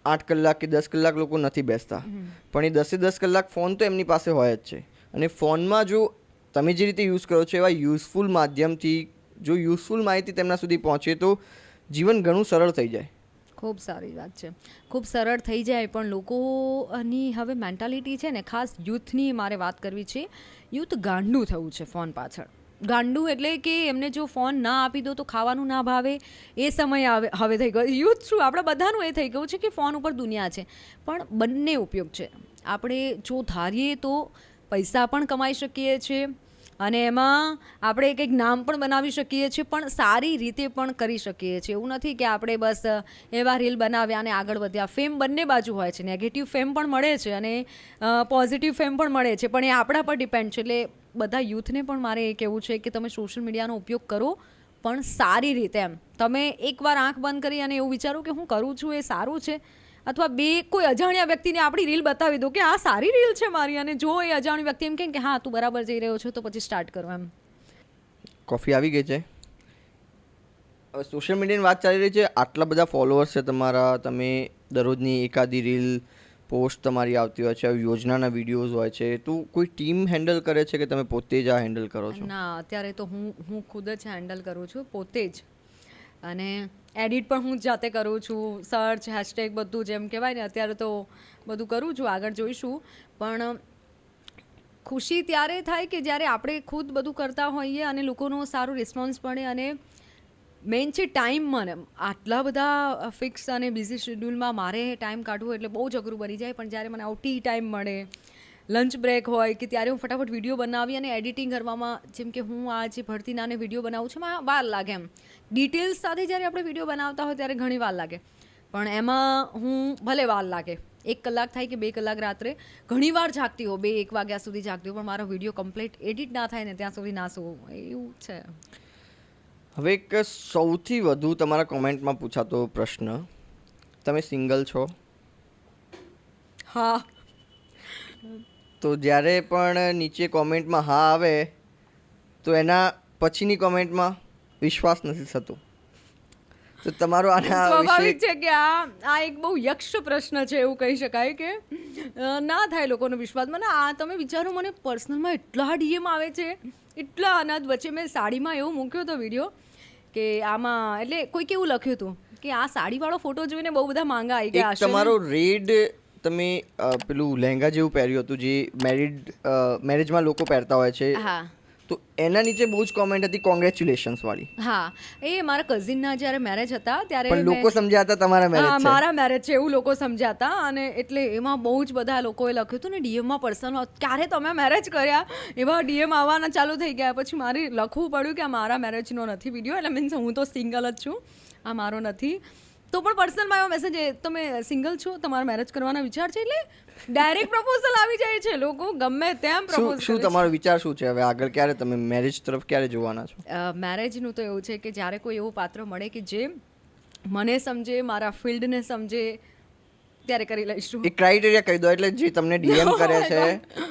8 કલાક કે 10 કલાક લોકો નથી બેસતા, પણ એ 10 કલાક ફોન તો એમની પાસે હોય જ છે. અને ફોનમાં જો તમે જે રીતે યુઝ કરો છો એવા યુઝફુલ માધ્યમથી જો યુઝફુલ માહિતી તેમના સુધી પહોંચે તો જીવન ઘણું સરળ થઈ જાય. ખૂબ સારી વાત છે, ખૂબ સરળ થઈ જાય. પણ લોકોની હવે મેન્ટાલિટી છે ને, ખાસ યુથની મારે વાત કરવી છે. યુથ ગાંડું થયું છે ફોન પાછળ. ગાંડું એટલે કે એમને જો ફોન ના આપી દો તો ખાવાનું ના ભાવે, એ સમય હવે થઈ ગયો. યુથ શું, આપણા બધાનું એ થઈ ગયું છે કે ફોન ઉપર દુનિયા છે. પણ બંને ઉપયોગ છે. આપણે જો ધારીએ તો પૈસા પણ કમાઈ શકીએ છીએ અને એમાં આપણે કંઈક નામ પણ બનાવી શકીએ છીએ, પણ સારી રીતે પણ કરી શકીએ છીએ. એવું નથી કે આપણે બસ એવા રીલ બનાવ્યા અને આગળ વધ્યા. ફેમ બંને બાજુ હોય છે, નેગેટિવ ફેમ પણ મળે છે અને પોઝિટિવ ફેમ પણ મળે છે, પણ એ આપણા પર ડિપેન્ડ છે. એટલે બધા યુથને પણ મારે એ કહેવું છે કે તમે સોશિયલ મીડિયાનો ઉપયોગ કરો, પણ સારી રીતે. એમ તમે એકવાર આંખ બંધ કરી અને એવું વિચારો કે હું કરું છું એ સારું છે, અથવા કોઈ અજાણ્યા વ્યક્તિને આપણી રીલ બતાવી દો કે આ સારી રીલ છે મારી, અને જો એ અજાણ્યું વ્યક્તિ એમ કે હા તું બરાબર જઈ રહ્યો છો, તો પછી સ્ટાર્ટ કરો. એમ કોફી આવી ગઈ છે. સોશિયલ મીડિયાની વાત ચાલી રહી છે, આટલા બધા ફોલોઅર્સ છે તમારા, તમે દરરોજની એકાદી રીલ પોસ્ટ તમારી આવતી હોય છે, યોજનાના વિડીયોઝ હોય છે, તો કોઈ ટીમ હેન્ડલ કરે છે કે તમે પોતે જ આ હેન્ડલ કરો છો? ના, અત્યારે તો હું ખુદ જ હેન્ડલ કરું છું, પોતે જ. અને એડિટ પણ હું જાતે કરું છું, સર્ચ હેશટેગ બધું જેમ કહેવાય ને, અત્યારે તો બધું કરું છું, આગળ જોઈશું. પણ ખુશી ત્યારે થાય કે જ્યારે આપણે ખુદ બધું કરતા હોઈએ અને લોકોનો સારો રિસ્પોન્સ મળે. અને મેઇન છે ટાઈમ. મને આટલા બધા ફિક્સ અને બિઝી શેડ્યુલમાં મારે ટાઈમ કાઢવો એટલે બહુ જ અઘરું બની જાય. પણ જ્યારે મને આવું ટી ટાઈમ મળે, લંચ બ્રેક હોય કે ત્યારે હું ફટાફટ વિડીયો બનાવી અને એડિટિંગ કરવામાં, જેમ કે હું આ જે ભરતીના અને વિડીયો બનાવું છું એમાં વાર લાગે. એમ ડિટેલ્સ સાથે જ્યારે આપણે વિડીયો બનાવતા હોય ત્યારે ઘણી વાર લાગે, પણ એમાં હું ભલે વાર લાગે 1 કલાક થાય કે 2 કલાક રાત્રે ઘણી વાર જાગતી હો, 2-1 વાગ્યા સુધી જાગતી હો, પણ મારો વિડીયો કમ્પ્લીટ એડિટ ના થાય ને ત્યાં સુધી ના સૂવું, એવું છે. હવે એક સૌથી વધુ તમારા કોમેન્ટમાં પૂછાતો પ્રશ્ન, તમે સિંગલ છો? હા. તો જ્યારે પણ નીચે કોમેન્ટમાં હા આવે તો એના પછીની કોમેન્ટમાં વિશ્વાસ નથી થતો. તો તમારો આના સ્વાભાવિક છે કે આ એક બહુ યક્ષ પ્રશ્ન છે, એવું કહી શકાય કે ના થાય લોકોનો વિશ્વાસ. મને આ તમે વિચારો, મને પર્સનલમાં એટલા ડીએમ આવે છે, એટલા અનાજ. વચ્ચે મેં સાડીમાં એવું મૂક્યો હતો વિડીયો કે આમાં, એટલે કોઈક એવું લખ્યું હતું કે આ સાડીવાળો ફોટો જોઈને બહુ બધા માંગા આવી ગયા. તમારો રેડ તમે પેલું લહેંગા જેવું પહેર્યું હતું જે મેરેજમાં લોકો પહેરતા હોય છે, હા, તો એના નીચે બહુ જ કોમેન્ટ હતી કોંગ્રેચ્યુલેશન્સ વાળી. હા, એ મારા કઝિનના જ્યારે મેરેજ હતા ત્યારે પણ લોકો સમજ્યા હતા તમારા મેરેજ છે, મારા મેરેજ છે એવું લોકો સમજ્યા હતા. અને એટલે એમાં બહુ જ બધા લોકોએ લખ્યું હતું ને ડીએમમાં, પર્સનલ, ક્યારે તમે મેરેજ કર્યા, એવા ડીએમ આવવાના ચાલુ થઈ ગયા. પછી મારે લખવું પડ્યું કે આ મારા મેરેજનો નથી વિડીયો, એટલે મીન્સ હું તો સિંગલ જ છું, આ મારો નથી. તો પણ પર્સનલમાં એવો મેસેજ, તમે સિંગલ છો, તમારા મેરેજ કરવાના વિચાર છે, એટલે ડાયરેક્ટ પ્રપોઝલ આવી જાય છે. લોકો ગમે તેમ પ્રપોઝ. શું તમારો વિચાર શું છે હવે આગળ? ક્યારે તમે મેરેજ તરફ ક્યારે જોવાના છો? મેરેજનું તો એવું છે કે જ્યારે કોઈ એવું પાત્ર મળે કે જે મને સમજે, મારા ફિલ્ડને સમજે, ત્યારે કરી લઈશું. એક ક્રાઇટેરિયા કહી દો, એટલે જે તમને ડીએમ કરે છે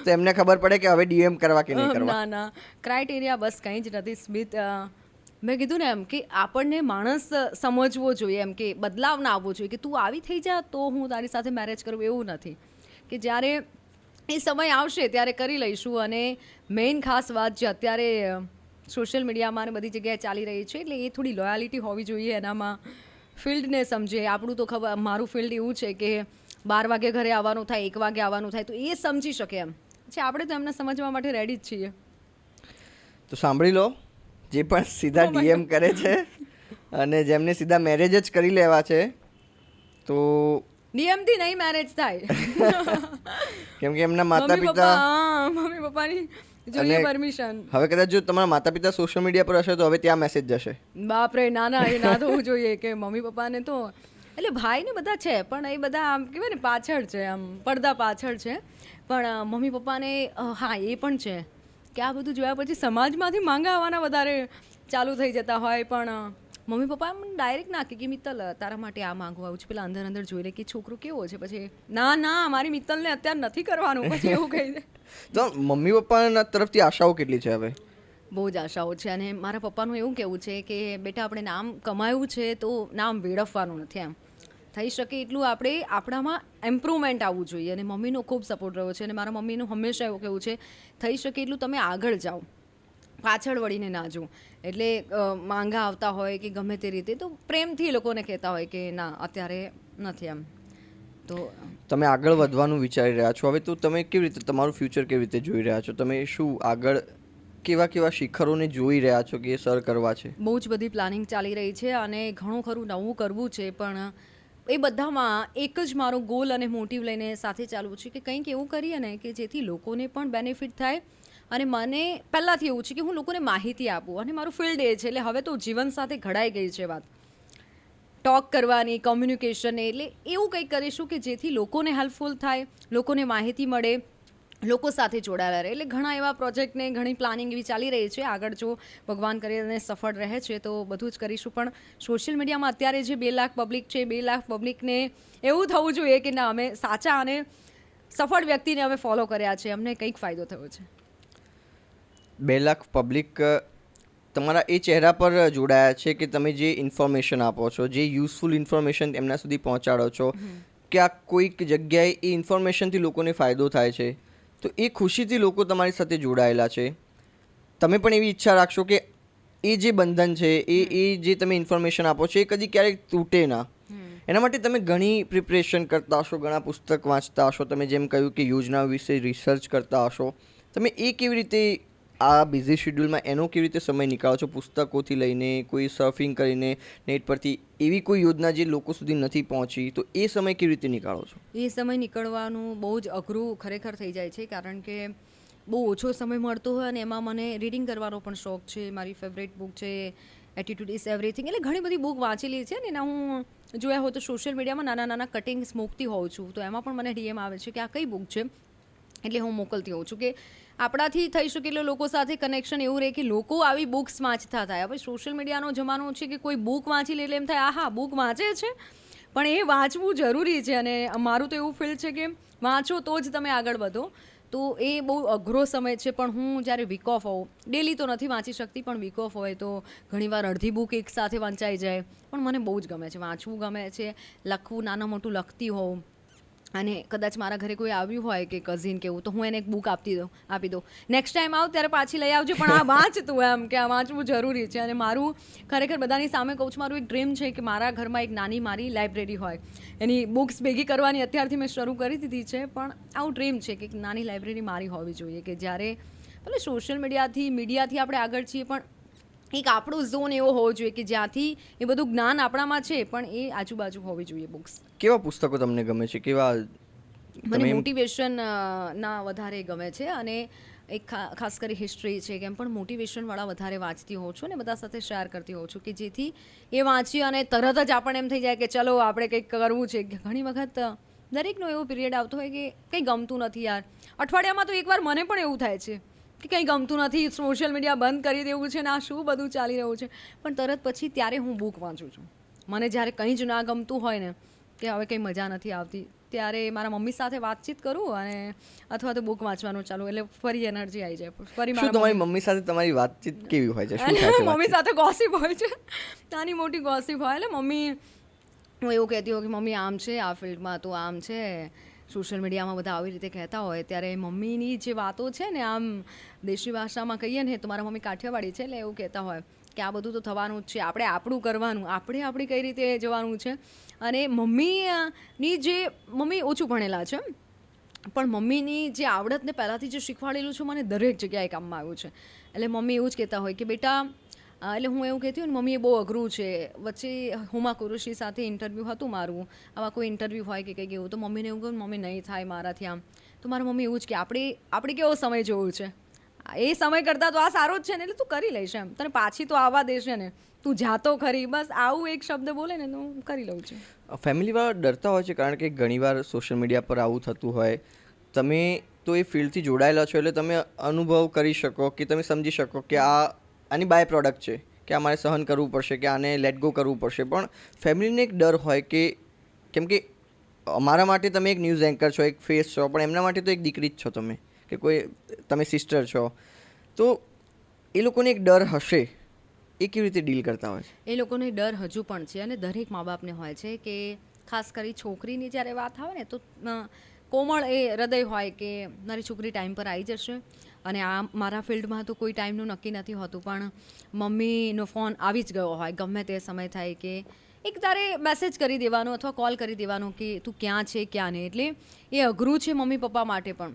તો એમને ખબર પડે કે હવે ડીએમ કરવા કે નહીં કરવા. ના, ક્રાઇટેરિયા બસ કંઈ જ નથી સ્મિત. મેં કીધું ને એમ કે આપણને માણસ સમજવો જોઈએ, એમ કે બદલાવ ના આવવો જોઈએ કે તું આવી થઈ જા તો હું તારી સાથે મેરેજ કરું, એવું નથી. કે જ્યારે એ સમય આવશે ત્યારે કરી લઈશું. અને મેઇન ખાસ વાત જે અત્યારે સોશિયલ મીડિયામાં અને બધી જગ્યાએ ચાલી રહી છે, એટલે એ થોડી લોયાલિટી હોવી જોઈએ એનામાં. ફિલ્ડને સમજે. આપણું તો ખબર, મારું ફિલ્ડ એવું છે કે 12 વાગે ઘરે આવવાનું થાય, 1 વાગે આવવાનું થાય, તો એ સમજી શકે એમ છે. આપણે તો એમને સમજવા માટે રેડી જ છીએ. તો સાંભળી લો, જે પણ સીધા ડીએમ કરે છે અને જેમને સીધા મેરેજ જ કરી લેવા છે, તો ડીએમથી નહીં મેરેજ થાય. કેમ કે એમના માતા પિતા મમ્મી પપ્પાની જોઈએ પરમિશન. હવે કદાચ જો તમારા માતા પિતા સોશિયલ મીડિયા પર હશે તો હવે ત્યાં મેસેજ જશે. બાપરે, ના ના, એ ના થવું જોઈએ. કે મમ્મી પપ્પાને તો એટલે ભાઈ ને બધા છે, પણ એ બધા આમ કહેવાય ને પાછળ છે, આમ પડદા પાછળ છે. પણ મમ્મી પપ્પાને હા એ પણ છે કે આ બધું જોયા પછી સમાજમાંથી માંગા આવવાના વધારે ચાલુ થઈ જતા હોય. પણ મમ્મી પપ્પા એમ ડાયરેક્ટ ના કે મિત્તલ તારા માટે આ માંગવા આવું છે, પેલા અંદર અંદર જોઈ લે કે છોકરો કેવો છે, પછી ના ના મારી મિત્તલને અત્યારે નથી કરવાનું, પછી એવું કહી દે. તો મમ્મી પપ્પાના તરફથી આશાઓ કેટલી છે હવે? બહુ જ આશાઓ છે. અને મારા પપ્પાનું એવું કહેવું છે કે બેટા આપણે નામ કમાયું છે તો નામ વેડફવાનું નથી. એમ થઈ શકે એટલું આપણે આપણામાં ઇમ્પ્રુવમેન્ટ આવવું જોઈએ. અને મમ્મીનો ખૂબ સપોર્ટ રહ્યો છે. અને મારા મમ્મીનું હંમેશા એવું કહેવું છે, થઈ શકે એટલું તમે આગળ જાઓ, પાછળ વળીને ના જો. એટલે માંગા આવતા હોય કે ગમે તે રીતે તો પ્રેમથી એ લોકોને કહેતા હોય કે ના અત્યારે નથી એમ. તો તમે આગળ વધવાનું વિચારી રહ્યા છો હવે, તો તમે કેવી રીતે તમારું ફ્યુચર કેવી રીતે જોઈ રહ્યા છો? તમે શું આગળ કેવા કેવા શિખરોને જોઈ રહ્યા છો કે એ સર કરવા છે? બહુ જ બધી પ્લાનિંગ ચાલી રહી છે અને ઘણું ખરું નવું કરવું છે. પણ એ બધામાં એક જ મારો ગોલ અને મોટિવ લઈને સાથે ચાલવું છે કે કંઈક એવું કરીએ ને કે જેથી લોકોને પણ બેનિફિટ થાય. અને મને પહેલાંથી એવું છે કે હું લોકોને માહિતી આપું. અને મારું ફિલ્ડ એ છે, એટલે હવે તો જીવન સાથે ઘડાઈ ગઈ છે વાત, ટોક કરવાની, કોમ્યુનિકેશન. એટલે એવું કંઈક કરીશું કે જેથી લોકોને હેલ્પફુલ થાય, લોકોને માહિતી મળે, લોકો સાથે જોડાયેલા રહે. એટલે ઘણા એવા પ્રોજેક્ટને ઘણી પ્લાનિંગ એવી ચાલી રહી છે. આગળ જો ભગવાન કરીને સફળ રહે છે તો બધું જ કરીશું. પણ સોશિયલ મીડિયામાં અત્યારે જે 2 લાખ પબ્લિક છે, 2 લાખ પબ્લિકને એવું થવું જોઈએ કે ના અમે સાચા અને સફળ વ્યક્તિને અમે ફોલો કર્યા છે, અમને કંઈક ફાયદો થયો છે. 2 લાખ પબ્લિક તમારા એ ચહેરા પર જોડાયા છે કે તમે જે ઇન્ફોર્મેશન આપો છો, જે યુઝફુલ ઇન્ફોર્મેશન એમના સુધી પહોંચાડો છો, કે આ કોઈક જગ્યાએ એ ઇન્ફોર્મેશનથી લોકોને ફાયદો થાય છે, તો એ ખુશીથી લોકો તમારી સાથે જોડાયેલા છે. તમે પણ એવી ઈચ્છા રાખશો કે એ જે બંધન છે, એ જે તમે ઇન્ફોર્મેશન આપો છો એ કદી ક્યારેય તૂટે ના. એના માટે તમે ઘણી પ્રિપરેશન કરતા હશો, ઘણા પુસ્તક વાંચતા હશો, તમે જેમ કહ્યું કે યોજના વિશે રિસર્ચ કરતા હશો. તમે એ કેવી રીતે આ બિઝી શેડ્યુલમાં એનો કેવી રીતે સમય નીકાળો છો? પુસ્તકોથી લઈને, કોઈ સર્ફિંગ કરીને, નેટ પરથી એવી કોઈ યોજના જે લોકો સુધી નથી પહોંચી, તો એ સમય કેવી રીતે નીકાળો છો? એ સમય નીકળવાનું બહુ જ અઘરું ખરેખર થઈ જાય છે, કારણ કે બહુ ઓછો સમય મળતો હોય. અને એમાં મને રીડિંગ કરવાનો પણ શોખ છે. મારી ફેવરેટ બુક છે એટીટ્યુડ ઇઝ એવરીથિંગ. એટલે ઘણી બધી બુક વાંચેલી છે ને એના હું જોયા હોય તો સોશિયલ મીડિયામાં નાના નાના કટિંગ્સ મૂકતી હોઉં છું. તો એમાં પણ મને ડીએમ આવે છે કે આ કઈ બુક છે, એટલે હું મોકલતી હોઉં છું કે આપણાથી થઈ શકે એટલે લોકો સાથે કનેક્શન એવું રહે કે લોકો આવી બુક્સ વાંચતા થાય. હવે સોશિયલ મીડિયાનો જમાનો છે કે કોઈ બુક વાંચી લે એટલે એમ થાય આહા બુક વાંચે છે, પણ એ વાંચવું જરૂરી છે. અને મારું તો એવું ફીલ છે કે વાંચો તો જ તમે આગળ વધો. તો એ બહુ અઘરો સમય છે. પણ હું જ્યારે વીક ઓફ હોઉં, ડેલી તો નથી વાંચી શકતી, પણ વીક ઓફ હોય તો ઘણીવાર અડધી બુક એક સાથે વંચાઈ જાય. પણ મને બહુ જ ગમે છે, વાંચવું ગમે છે, લખવું, નાનું મોટું લખતી હોઉં. અને કદાચ મારા ઘરે કોઈ આવ્યું હોય કે કઝિન કે એવું, તો હું એને એક બુક આપી દઉં, નેક્સ્ટ ટાઈમ આવ ત્યારે પાછી લઈ આવજો, પણ આ વાંચ તું, એમ કે આ વાંચવું જરૂરી છે. અને મારું ખરેખર બધાની સામે કહું છું, મારું એક ડ્રીમ છે કે મારા ઘરમાં એક નાની મારી લાઇબ્રેરી હોય. એની બુક્સ ભેગી કરવાની અત્યારથી મેં શરૂ કરી દીધી છે, પણ આવું ડ્રીમ છે કે એક નાની લાઇબ્રેરી મારી હોવી જોઈએ કે જ્યારે ભલે સોશિયલ મીડિયાથી આપણે આગળ છીએ, પણ એક આપણો ઝોન એવો હોવો જોઈએ કે જ્યાંથી એ બધું જ્ઞાન આપણામાં છે, પણ એ આજુબાજુ હોવી જોઈએ બુક્સ. કેવા પુસ્તકો તમને ગમે છે? કેવા? મને મોટિવેશન ના વધારે ગમે છે. અને એક ખાસ કરી હિસ્ટ્રી છે, કેમ પણ મોટિવેશનવાળા વધારે વાંચતી હોઉં છું અને બધા સાથે શેર કરતી હોઉં છું કે જેથી એ વાંચી અને તરત જ આપણને એમ થઈ જાય કે ચલો આપણે કંઈક કરવું છે. ઘણી વખત દરેકનો એવો પિરિયડ આવતો હોય કે કંઈ ગમતું નથી યાર. અઠવાડિયામાં તો એકવાર મને પણ એવું થાય છે કે કંઈ ગમતું નથી, સોશિયલ મીડિયા બંધ કરી દેવું છે ને આ શું બધું ચાલી રહ્યું છે. પણ તરત પછી ત્યારે હું બુક વાંચું છું. મને જ્યારે કંઈ જ ના ગમતું હોય ને કે હવે કંઈ મજા નથી આવતી, ત્યારે મારા મમ્મી સાથે વાતચીત કરું અને અથવા તો બુક વાંચવાનું ચાલુ, એટલે ફરી એનર્જી આવી જાય. ફરી શું તમારી મમ્મી સાથે તમારી વાતચીત કેવી હોય છે? શું થાય છે? મમ્મી સાથે ગોસિપ હોય છે, નાની મોટી ગોસિપ હોય. એટલે મમ્મી, હું એવું કહેતી હોઉં કે મમ્મી આમ છે, આ ફિલ્ડમાં તો આમ છે, સોશિયલ મીડિયામાં બધા આવી રીતે કહેતા હોય, ત્યારે મમ્મીની જે વાતો છે ને, આમ દેશી ભાષામાં કહીએ ને તો મારા મમ્મી કાઠિયાવાડી છે, એટલે એવું કહેતા હોય કે આ બધું તો થવાનું જ છે, આપણે આપણું કરવાનું, આપણે આપણી કઈ રીતે જવાનું છે. અને મમ્મી ઓછું ભણેલા છે, પણ મમ્મીની જે આવડતને પહેલાંથી જે શીખવાડેલું છે મને દરેક જગ્યાએ કામમાં આવ્યું છે. એટલે મમ્મી એવું જ કહેતા હોય કે બેટા, એટલે હું એવું કહેતી હોય ને, મમ્મી એ બહુ અઘરું છે. વચ્ચે હુમા કુરેશી સાથે ઇન્ટરવ્યૂ હતું મારું, આવા કોઈ ઇન્ટરવ્યૂ હોય કે કંઈક એવું, તો મમ્મીને એવું કહું, મમ્મી નહીં થાય મારાથી આમ. તો મારા મમ્મી એવું જ કે આપણે કેવો સમય જોવું છે, એ સમય કરતાં તો આ સારો જ છે ને, એટલે તું કરી લઈશ એમ, તને પાછી તો આવવા દેશે ને, તું જાતો ખરી. બસ આવું એક શબ્દ બોલે ને તો હું કરી લઉં છું. ફેમિલીવાળા ડરતા હોય છે, કારણ કે ઘણીવાર સોશિયલ મીડિયા પર આવું થતું હોય. તમે તો એ ફિલ્ડથી જોડાયેલા છો, એટલે તમે અનુભવ કરી શકો કે તમે સમજી શકો કે આની બાય પ્રોડક્ટ છે, કે આ મારે સહન કરવું પડશે, કે આને લેટ ગો કરવું પડશે. પણ ફેમિલીને એક ડર હોય કે, કેમ કે અમારા માટે તમે એક ન્યૂઝ એન્કર છો, એક ફેસ છો, પણ એમના માટે તો એક દીકરી જ છો તમે, કે તમે સિસ્ટર છો. તો એ લોકોને એક ડર હશે, એ કેવી રીતે ડીલ કરતા હોય છે? એ લોકોને ડર હજુ પણ છે, અને દરેક મા બાપને હોય છે કે ખાસ કરી છોકરીની જ્યારે વાત આવે ને તો કોમળ એ હૃદય હોય કે મારી છોકરી ટાઈમ પર આવી જશે. અને આ મારા ફિલ્ડમાં તો કોઈ ટાઈમનું નક્કી નથી હોતું, પણ મમ્મીનો ફોન આવી જ ગયો હોય ગમે તે સમય થાય કે એક તારે મેસેજ કરી દેવાનો અથવા કોલ કરી દેવાનો કે તું ક્યાં છે ક્યાં નહીં. એટલે એ અઘરું છે મમ્મી પપ્પા માટે પણ,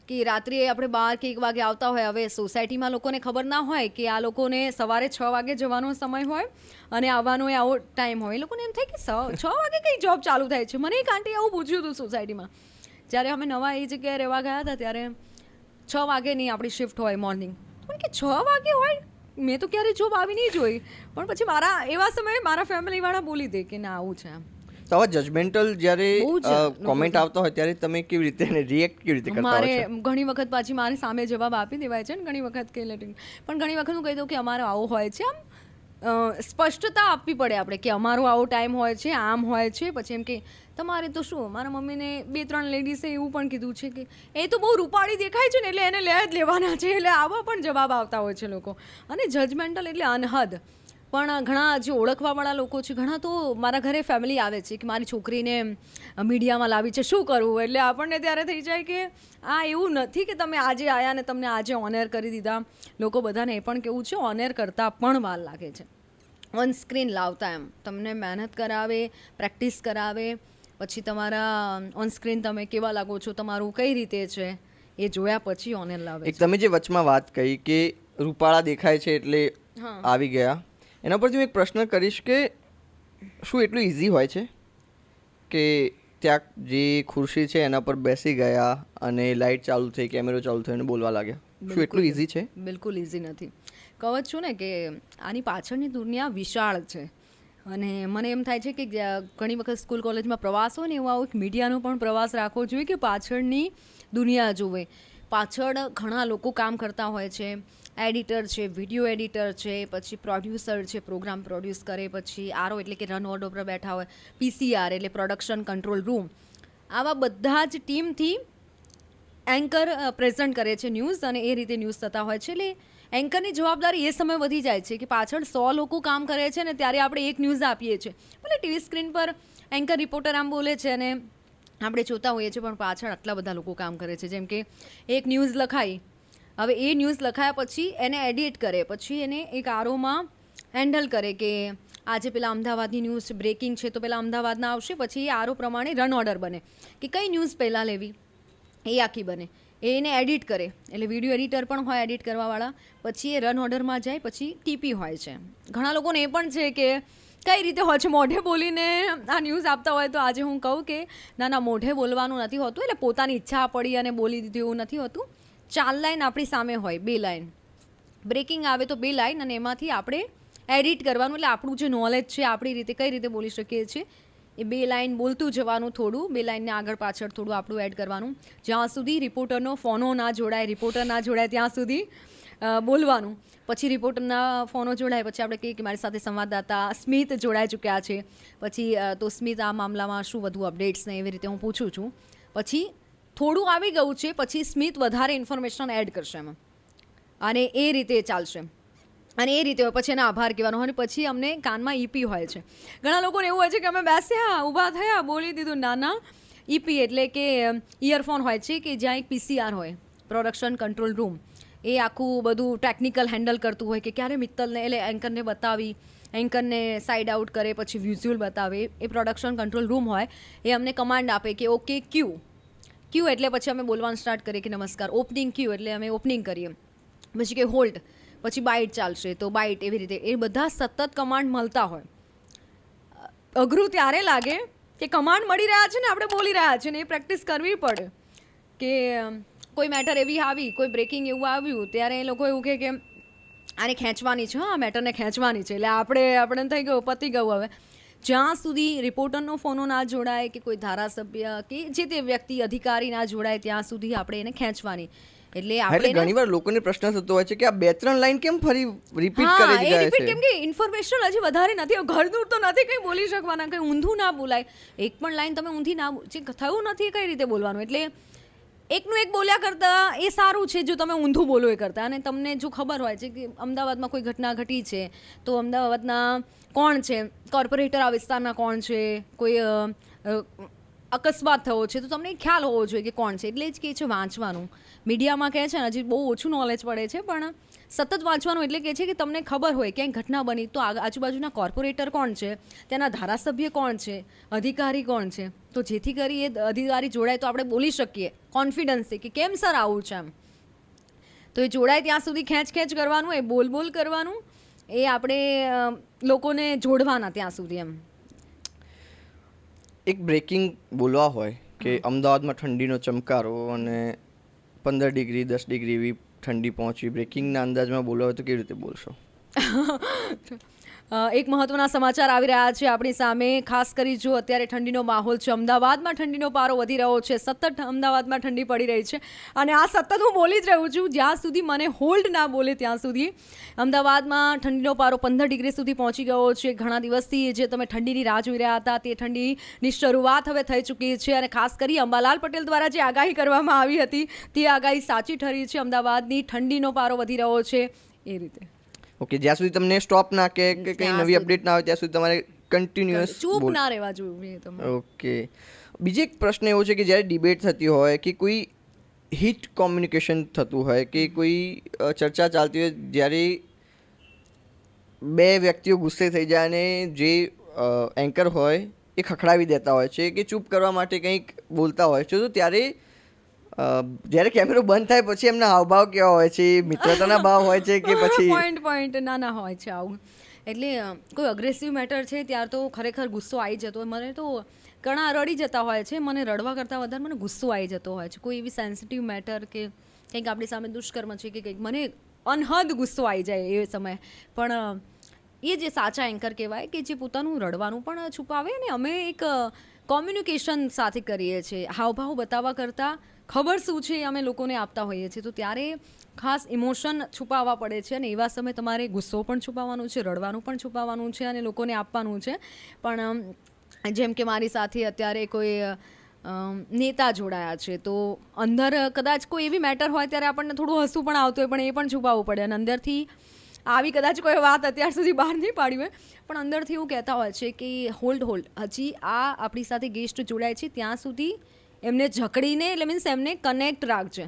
કે રાત્રે આપણે 12 કે 1 વાગે આવતા હોય. હવે સોસાયટીમાં લોકોને ખબર ના હોય કે આ લોકોને સવારે 6 વાગે જવાનો સમય હોય અને આવવાનો એ આવો ટાઈમ હોય. એ લોકોને એમ થાય કે 6 વાગે કઈ જોબ ચાલુ થાય છે. મને એક આંટી આવું પૂછ્યું હતું સોસાયટીમાં, જ્યારે અમે નવા એ જગ્યાએ રહેવા ગયા હતા, ત્યારે 6 વાગેની આપણી શિફ્ટ હોય મોર્નિંગ. પણ કે 6 વાગે હોય, મેં તો ક્યારે જોબ આવી નહીં જોઈ. પણ પછી મારા એવા સમયે મારા ફેમિલીવાળા બોલી દે કે ના આવું છે એમ. તો આવા જજમેન્ટલ જ્યારે કોમેન્ટ આવતા હોય ત્યારે તમે કેવી રીતે રિએક્ટ કેવી રીતે કરતા મારે હોય છો? ઘણી વખત પાછી મારી સામે જવાબ આપી દેવાય છે ને, ઘણી વખત કે પણ ઘણી વખત હું કહી દઉં કે અમારો આવો હોય છે. આમ સ્પષ્ટતા આપવી પડે આપણે કે અમારો આવો ટાઈમ હોય છે, આમ હોય છે. પછી એમ કે તમારે તો શું, મારા મમ્મીને 2-3 લેડીઝે એવું પણ કીધું છે કે એ તો બહુ રૂપાળી દેખાય છે ને, એટલે એને લે જ લેવાના છે. એટલે આવા પણ જવાબ આવતા હોય છે લોકો. અને જજમેન્ટલ એટલે અનહદ. પણ ઘણા જે ઓળખવાવાળા લોકો છે, ઘણા તો મારા ઘરે ફેમિલી આવે છે કે મારી છોકરીને મીડિયામાં લાવી છે, શું કરવું. એટલે આપણને ત્યારે થઈ જાય કે આ એવું નથી કે તમે આજે આવ્યા ને તમને આજે ઓનર કરી દીધા. લોકો બધાને એ પણ કેવું છે, ઓનર કરતાં પણ વાર લાગે છે ઓન સ્ક્રીન લાવતા. એમ તમને મહેનત કરાવે, પ્રેક્ટિસ કરાવે, પછી તમારા ઓન સ્ક્રીન તમે કેવા લાગો છો, તમારું કઈ રીતે છે, એ જોયા પછી ઓનર લાવે. એક તમે જે વચમાં વાત કહી કે રૂપાળા દેખાય છે એટલે આવી ગયા, એના પરથી હું એક પ્રશ્ન કરીશ કે શું એટલું ઇઝી હોય છે કે ત્યાં જે ખુરશી છે એના પર બેસી ગયા અને લાઇટ ચાલુ થઈ, કેમેરો ચાલુ થયો અને બોલવા લાગ્યા? શું એટલું ઇઝી છે? બિલકુલ ઇઝી નથી. કહું જ છું ને કે આની પાછળની દુનિયા વિશાળ છે. અને મને એમ થાય છે કે ઘણી વખત સ્કૂલ કોલેજમાં પ્રવાસ હોય ને, એવો એક મીડિયાનો પણ પ્રવાસ રાખવો જોઈએ કે પાછળની દુનિયા જોવે. પાછળ ઘણા લોકો કામ કરતા હોય છે. એડિટર છે, વિડીયો એડિટર છે, પછી પ્રોડ્યુસર છે, પ્રોગ્રામ પ્રોડ્યુસ કરે, પછી આરઓ એટલે કે રન ઓર્ડર પર બેઠા હોય, પીસીઆર એટલે પ્રોડક્શન કંટ્રોલ રૂમ. આવા બધા જ ટીમથી એન્કર પ્રેઝન્ટ કરે છે ન્યૂઝ, અને એ રીતે ન્યૂઝ થતા હોય છે. એટલે એન્કરની જવાબદારી એ સમય વધી જાય છે કે પાછળ 100 લોકો કામ કરે છે ને ત્યારે આપણે એક ન્યૂઝ આપીએ છીએ. ભલે ટીવી સ્ક્રીન પર એન્કર રિપોર્ટર આમ બોલે છે અને આપણે જોતા હોઈએ છીએ, પણ પાછળ આટલા બધા લોકો કામ કરે છે. જેમ કે એક ન્યૂઝ લખાઈ, હવે એ ન્યૂઝ લખાયા પછી એને એડિટ કરે, પછી એને એક આરોમાં હેન્ડલ કરે કે આજે પેલા અમદાવાદની ન્યૂઝ બ્રેકિંગ છે તો પેલા અમદાવાદના આવશે, પછી એ આરો પ્રમાણે રન ઓર્ડર બને કે કઈ ન્યૂઝ પહેલાં લેવી, એ આખી બને. એને એડિટ કરે, એટલે વિડીયો એડિટર પણ હોય એડિટ કરવાવાળા. પછી એ રન ઓર્ડરમાં જાય, પછી ટીપી હોય છે. ઘણા લોકોને એ પણ છે કે કઈ રીતે હોય છે, મોઢે બોલીને આ ન્યૂઝ આપતા હોય. તો આજે હું કહું કે ના મોઢે બોલવાનું નથી હોતું, એટલે પોતાની ઈચ્છા પડી અને બોલી દીધું એવું નથી હોતું. 4 લાઈન આપણી સામે હોય, 2 લાઈન બ્રેકિંગ આવે તો 2 લાઈન, અને એમાંથી આપણે એડિટ કરવાનું. એટલે આપણું જે નોલેજ છે, આપણી રીતે કઈ રીતે બોલી શકીએ છીએ, એ 2 લાઈન બોલતું જવાનું, થોડું 2 લાઈનને આગળ પાછળ થોડું આપણું એડ કરવાનું. જ્યાં સુધી રિપોર્ટરનો ફોનો ના જોડાય, રિપોર્ટર ના જોડાય ત્યાં સુધી બોલવાનું. પછી રિપોર્ટરના ફોનો જોડાય, પછી આપણે કહીએ કે મારી સાથે સંવાદદાતા સ્મિત જોડાઈ ચૂક્યા છે. પછી તો સ્મિત આ મામલામાં શું વધુ અપડેટ્સ ને એવી રીતે હું પૂછું છું. પછી થોડું આવી ગયું છે, પછી સ્મિત વધારે ઇન્ફોર્મેશન એડ કરશે એમાં, અને એ રીતે ચાલશે. અને એ રીતે હોય પછી એના આભાર કહેવાનો હોય, અને પછી અમને કાનમાં ઈપી હોય છે. ઘણા લોકોને એવું હોય છે કે અમે બેસ્યા, ઊભા થયા, બોલી દીધું. નાના, ઈપી એટલે કે ઇયરફોન હોય છે કે જ્યાં એક પીસીઆર હોય, પ્રોડક્શન કંટ્રોલ રૂમ, એ આખું બધું ટેકનિકલ હેન્ડલ કરતું હોય કે ક્યારે મિત્તલને એટલે એન્કરને બતાવી, એન્કરને સાઇડ આઉટ કરે, પછી વિઝ્યુઅલ બતાવે. એ પ્રોડક્શન કંટ્રોલ રૂમ હોય, એ અમને કમાન્ડ આપે કે ઓકે ક્યુ એટલે પછી અમે બોલવાનું સ્ટાર્ટ કરીએ કે નમસ્કાર. ઓપનિંગ ક્યુ એટલે અમે ઓપનિંગ કરીએ. પછી કે હોલ્ડ, પછી બાઇટ ચાલશે તો બાઇટ, એવી રીતે એ બધા સતત કમાન્ડ મળતા હોય. અઘરું ત્યારે લાગે કે કમાન્ડ મળી રહ્યા છે ને આપણે બોલી રહ્યા છે ને, એ પ્રેક્ટિસ કરવી પડે. કે કોઈ મેટર એવી આવી, કોઈ બ્રેકિંગ એવું આવ્યું, ત્યારે એ લોકો એવું કહે કે આને ખેંચવાની છે, હા મેટરને ખેંચવાની છે, એટલે આપણે થઈ ગયું, પતી ગયું. હવે જ્યાં સુધી રિપોર્ટરનો ફોનો ના જોડાય કે કોઈ ધારાસભ્ય કે જે તે વ્યક્તિ અધિકારી ના જોડાય, ત્યાં સુધી આપણે એને ખેંચવાની. એટલે આપણે ઘણીવાર લોકોને પ્રશ્ન થતો હોય છે કે આ 2-3 લાઈન કેમ ફરી રિપીટ કરી એ રિપીટ કેમ કે ઇન્ફોર્મેશન હજી વધારે નથી. ઘર દૂર તો નથી કંઈ બોલી શકવાના, કંઈ ઊંધું ના બોલાય. એક પણ લાઈન તમે ઊંધી ના, જે થયું નથી કઈ રીતે બોલવાનું. એટલે એકનું એક બોલ્યા કરતાં એ સારું છે જો તમે ઊંધું બોલો એ કરતાં. અને તમને જો ખબર હોય છે કે અમદાવાદમાં કોઈ ઘટના ઘટી છે, તો અમદાવાદના કોણ છે, કોર્પોરેટર આ વિસ્તારના કોણ છે, કોઈ અકસ્માત થયો છે, તો તમને ખ્યાલ હોવો જોઈએ કે કોણ છે. એટલે જ કહે છે વાંચવાનું. મીડિયામાં કહે છે ને હજી બહુ ઓછું નોલેજ પડે છે, પણ સતત વાંચવાનું. એટલે કહે છે કે તમને ખબર હોય ક્યાંય ઘટના બની તો આજુબાજુના કોર્પોરેટર કોણ છે, તેના ધારાસભ્ય કોણ છે, અધિકારી કોણ છે, તો જેથી કરી એ અધિકારી જોડાય તો આપણે બોલી શકીએ કોન્ફિડન્સથી કે કેમ સર આવું છે એમ. તો એ જોડાય ત્યાં સુધી ખેંચ કરવાનું, એ બોલ કરવાનું, એ આપણે લોકોને જોડવાના ત્યાં સુધી એમ. એક બ્રેકિંગ બોલવા હોય કે અમદાવાદમાં ઠંડીનો ચમકારો અને 15 ડિગ્રી 10 ડિગ્રી એવી ઠંડી પહોંચી, બ્રેકિંગના અંદાજમાં બોલવા હોય તો કેવી રીતે બોલશો? એક મહત્વના સમાચાર આવી રહ્યા છે આપણી સામે. ખાસ કરી જો અત્યારે ઠંડીનો માહોલ છે, અમદાવાદમાં ઠંડીનો પારો વધી રહ્યો છે, સતત અમદાવાદમાં ઠંડી પડી રહી છે, અને આ સતત હું બોલી જ રહ્યું છું જ્યાં સુધી મને હોલ્ડ ના બોલે ત્યાં સુધી. અમદાવાદમાં ઠંડીનો પારો 15 ડિગ્રી સુધી પહોંચી ગયો છે. ઘણા દિવસથી જે તમે ઠંડીની રાહ જોઈ રહ્યા હતા, તે ઠંડીની શરૂઆત હવે થઈ ચૂકી છે. અને ખાસ કરી અંબાલાલ પટેલ દ્વારા જે આગાહી કરવામાં આવી હતી, તે આગાહી સાચી ઠરી છે. અમદાવાદની ઠંડીનો પારો વધી રહ્યો છે એ રીતે. ઓકે, જ્યાં સુધી તમને સ્ટોપ ના કે કંઈ નવી અપડેટ ના આવે ત્યાં સુધી તમારે કન્ટિન્યુઅસ ચૂપ ના રહેવા જોઈએ તમે. ઓકે. બીજો એક પ્રશ્ન એવો છે કે જ્યારે ડિબેટ થતી હોય કે કોઈ હિટ કોમ્યુનિકેશન થતું હોય કે કોઈ ચર્ચા ચાલતી હોય, જ્યારે બે વ્યક્તિઓ ગુસ્સે થઈ જાય અને જે એન્કર હોય એ ખખડાવી દેતા હોય છે કે ચૂપ કરવા માટે કંઈક બોલતા હોય છે, તો ત્યારે જ્યારે કેમેરો બંધ થાય પછી એમના હાવભાવ કેવા હોય છે? મિત્રતાના ભાવ હોય છે કે પછી પોઈન્ટ નાના હોય છે આવું? એટલે કોઈ અગ્રેસિવ મેટર છે ત્યાર તો ખરેખર ગુસ્સો આવી જતો હોય. મને તો ઘણા રડી જતા હોય છે, મને રડવા કરતાં વધારે મને ગુસ્સો આવી જતો હોય છે. કોઈ એવી સેન્સિટિવ મેટર કે કંઈક આપણી સામે દુષ્કર્મ છે કે કંઈક, મને અનહદ ગુસ્સો આવી જાય એ સમયે. પણ એ જે સાચા એન્કર કહેવાય કે જે પોતાનું રડવાનું પણ છુપાવે, અને અમે એક કોમ્યુનિકેશન સાથે કરીએ છીએ. હાવભાવ બતાવવા કરતાં ખબર શું છે અમે લોકોને આપતા હોઈએ છીએ. તો ત્યારે ખાસ ઇમોશન છુપાવવા પડે છે, અને એવા સમયે તમારે ગુસ્સો પણ છુપાવવાનું છે, રડવાનું પણ છુપાવવાનું છે, અને લોકોને આપવાનું છે. પણ જેમ કે મારી સાથે અત્યારે કોઈ નેતા જોડાયા છે, તો અંદર કદાચ કોઈ એવી મેટર હોય ત્યારે આપણને થોડું હસવું પણ આવતું હોય, પણ એ પણ છુપાવવું પડે. અને અંદરથી આવી કદાચ કોઈ વાત અત્યાર સુધી બહાર નહીં પાડી હોય, પણ અંદરથી એવું કહેતા હોય છે કે હોલ્ડ, હજી આ આપણી સાથે ગેસ્ટ જોડાય છે ત્યાં સુધી એમને જકડીને, એટલે મીન્સ એમને કનેક્ટ રાખજે.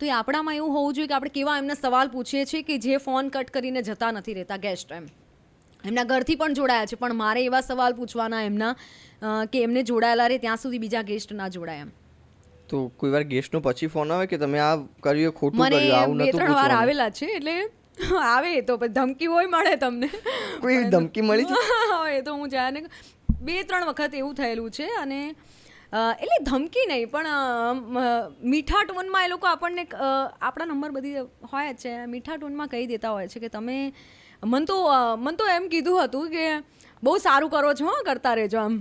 તો એ આપણામાં એવું હોવું જોઈએ કે આપણે કેવા એમને સવાલ પૂછીએ છીએ કે જે ફોન કટ કરીને જતા નથી રહેતા ગેસ્ટ. એમના ઘરથી પણ જોડાયા છે, પણ મારે એવા સવાલ પૂછવાના એમના કે એમને જોડાયેલા રહે ત્યાં સુધી બીજા ગેસ્ટ ના જોડાય એમ. તો કોઈ વાર ગેસ્ટનો પછી ફોન આવે કે તમે આ કર્યું, ખોટું કર્યું, આવું નતું પૂછવાનું? મને 2-3 વાર આવેલા છે. એટલે આવે તો ધમકી હોય મળે તમને. કોઈ ધમકી મળી છે? એ તો હું જાય 2-3 વખત એવું થયેલું છે. અને એટલે ધમકી નહીં, પણ મીઠા ટોનમાં એ લોકો આપણને, આપણા નંબર બધી હોય જ છે, મીઠા ટોનમાં કહી દેતા હોય છે કે તમે મન તો એમ કીધું હતું કે બહુ સારું કરો છો, કરતા રહેજો આમ.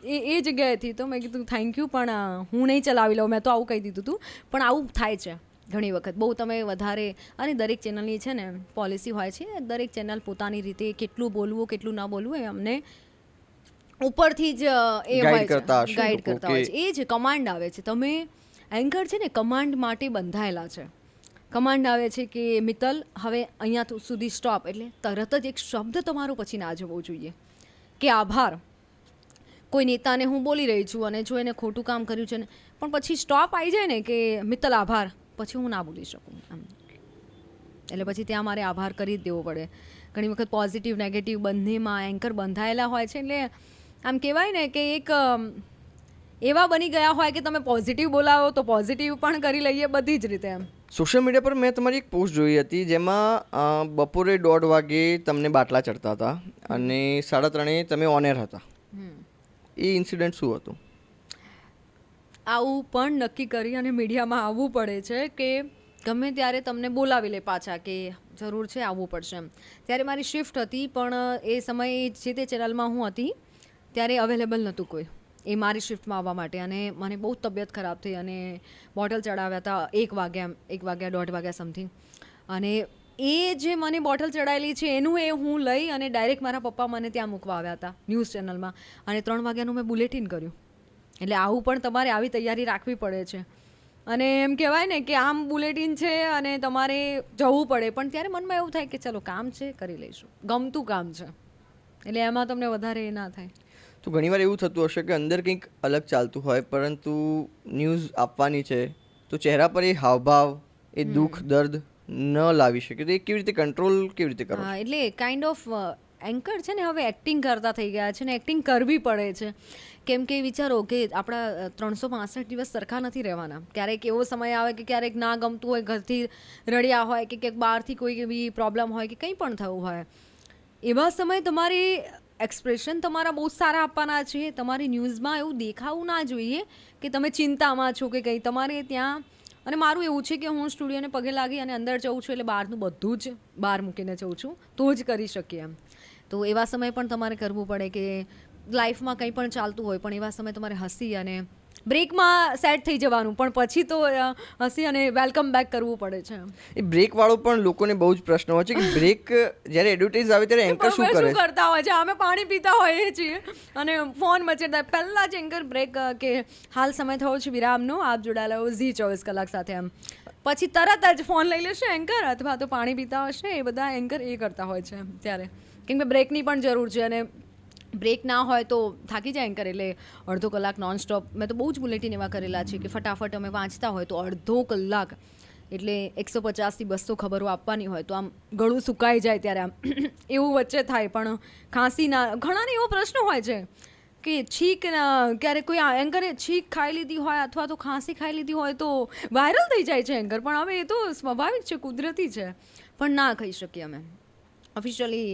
એ જગ્યાએથી તો મેં કીધું થેન્ક યુ, પણ હું નહીં ચલાવી લઉં, મેં તો આવું કહી દીધું હતું. પણ આવું થાય છે ઘણી વખત બહુ તમે વધારે, અને દરેક ચેનલની છે ને પોલિસી હોય છે, દરેક ચેનલ પોતાની રીતે કેટલું બોલવું કેટલું ના બોલવું એ અમને ઉપરથી જ એ Guide હોય કરતા છે, હશે ગાઈડ લોકો કરતા હોય કે- છે. એ જ કમાન્ડ આવે છે. તમે એન્કર છે ને કમાન્ડ માટે બંધાયેલા છે. કમાન્ડ આવે છે કે મિત્તલ હવે અહીંયા સુધી સ્ટોપ, એટલે તરત જ એક શબ્દ તમારો પછી ના જવો જોઈએ કે આભાર. કોઈ નેતાને હું બોલી રહી છું અને જો એને ખોટું કામ કર્યું છે ને, પણ પછી સ્ટોપ આવી જાય ને કે મિત્તલ આભાર, પછી હું ના બોલી શકું એમ. એટલે પછી ત્યાં મારે આભાર કરી જ દેવો પડે. ઘણી વખત પોઝિટિવ નેગેટિવ બંનેમાં એન્કર બંધાયેલા હોય છે, એટલે આમ કહેવાય ને કે એક એવા બની ગયા હોય કે તમે પોઝિટિવ બોલાવો તો પોઝિટિવ પણ કરી લઈએ બધી જ રીતે એમ. સોશિયલ મીડિયા પર મેં તમારી એક પોસ્ટ જોઈ હતી જેમાં બપોરે 1:30 વાગે તમને બાટલા ચડતા હતા અને 3:30 તમે ઓન એર હતા. એ ઇન્સિડન્ટ શું હતું? આવું પણ નક્કી કરી અને મીડિયામાં આવવું પડે છે કે ગમે ત્યારે તમને બોલાવી લે પાછા કે જરૂર છે આવવું પડશે એમ. ત્યારે મારી શિફ્ટ હતી, પણ એ સમયે જે તે ચેનલમાં હું હતી ત્યારે અવેલેબલ નહોતું કોઈ એ મારી શિફ્ટમાં આવવા માટે, અને મને બહુ તબિયત ખરાબ થઈ અને બોટલ ચડાવ્યા હતા 1 વાગ્યા 1:30 વાગ્યા સમથિંગ. અને એ જે મને બોટલ ચડાવેલી છે એનું એ હું લઈ અને ડાયરેક્ટ મારા પપ્પા મને ત્યાં મૂકવા આવ્યા હતા ન્યૂઝ ચેનલમાં, અને 3 વાગ્યાનું મેં બુલેટિન કર્યું. એટલે આવું પણ તમારે આવી તૈયારી રાખવી પડે છે. અને એમ કહેવાય ને કે આમ બુલેટિન છે અને તમારે જવું પડે, પણ ત્યારે મનમાં એવું થાય કે ચલો કામ છે કરી લઈશું, ગમતું કામ છે, એટલે એમાં તમને વધારે એ ના થાય. તો ઘણીવાર એવું થતું હશે કે અંદર કંઈક અલગ ચાલતું હોય, પરંતુ ન્યૂઝ આપવાની છે તો ચહેરા પર એ હાવભાવ, એ દુઃખ દર્દ ન લાવી શકે, તો એ કેવી રીતે કંટ્રોલ કેવી રીતે કરો? હા, એટલે કાઇન્ડ ઓફ એન્કર છે ને હવે એક્ટિંગ કરતા થઈ ગયા છે ને એક્ટિંગ કરવી પડે છે. કેમ કે વિચારો કે આપણા 365 દિવસ સરખા નથી રહેવાના. ક્યારેક એવો સમય આવે કે ક્યારેક ના ગમતું હોય, ઘરથી રડ્યા હોય કે ક્યાંક બહારથી કોઈ એવી પ્રોબ્લેમ હોય કે કંઈ પણ થયું હોય, એવા સમયે તમારે એક્સપ્રેશન તમારા બહુ સારા આપવાના છે. તમારી ન્યૂઝમાં એવું દેખાવું ના જોઈએ કે તમે ચિંતામાં છો કે કંઈ. તમારે ત્યાં, અને મારું એવું છે કે હું સ્ટુડિયોને પગે લાગી અને અંદર જઉં છું એટલે બહારનું બધું જ બહાર મૂકીને જઉં છું, તો જ કરી શકીએ એમ. તો એવા સમયે પણ તમારે કરવું પડે કે લાઈફમાં કંઈ પણ ચાલતું હોય પણ એવા સમયે તમારે હસી અને બ્રેકમાં સેટ થઈ જવાનું, પણ પછી તો હસી અને વેલકમ બેક કરવું પડે છે. એ બ્રેક વાળો પણ લોકોને બહુ જ પ્રશ્ન હોય છે કે બ્રેક જ્યારે એડવર્ટાઇઝ આવે ત્યારે એન્કર શું કરે છે? કરતા હોય છે? અમે પાણી પીતા હોઈએ છીએ અને ફોન મચેડતા પહેલા જ એન્કર બ્રેક કે હાલ સમય થયો છે વિરામનો, આપ જોડાયેલા હો ઝી 24 કલાક સાથે એમ. પછી તરત જ ફોન લઈ લેશે એન્કર, અથવા તો પાણી પીતા હશે, એ બધા એન્કર એ કરતા હોય છે ત્યારે. કેમ કે બ્રેકની પણ જરૂર છે, અને બ્રેક ના હોય તો થાકી જાય એન્કર. એટલે અડધો કલાક નોન સ્ટોપ, મેં તો બહુ જ બુલેટિન એવા કરેલા છે કે ફટાફટ અમે વાંચતા હોય તો અડધો કલાક, એટલે 150 થી 200 ખબરો આપવાની હોય તો આમ ગળું સુકાઈ જાય ત્યારે આમ એવું વચ્ચે થાય. પણ ખાંસીના ઘણાને એવો પ્રશ્ન હોય છે કે છીક ક્યારેક કોઈ એન્કરે છીક ખાઈ લીધી હોય અથવા તો ખાંસી ખાઈ લીધી હોય તો વાયરલ થઈ જાય છે એન્કર. પણ હવે એ તો સ્વાભાવિક છે, કુદરતી છે, પણ ના ખાઈ શકીએ અમે. ઓફિશિયલી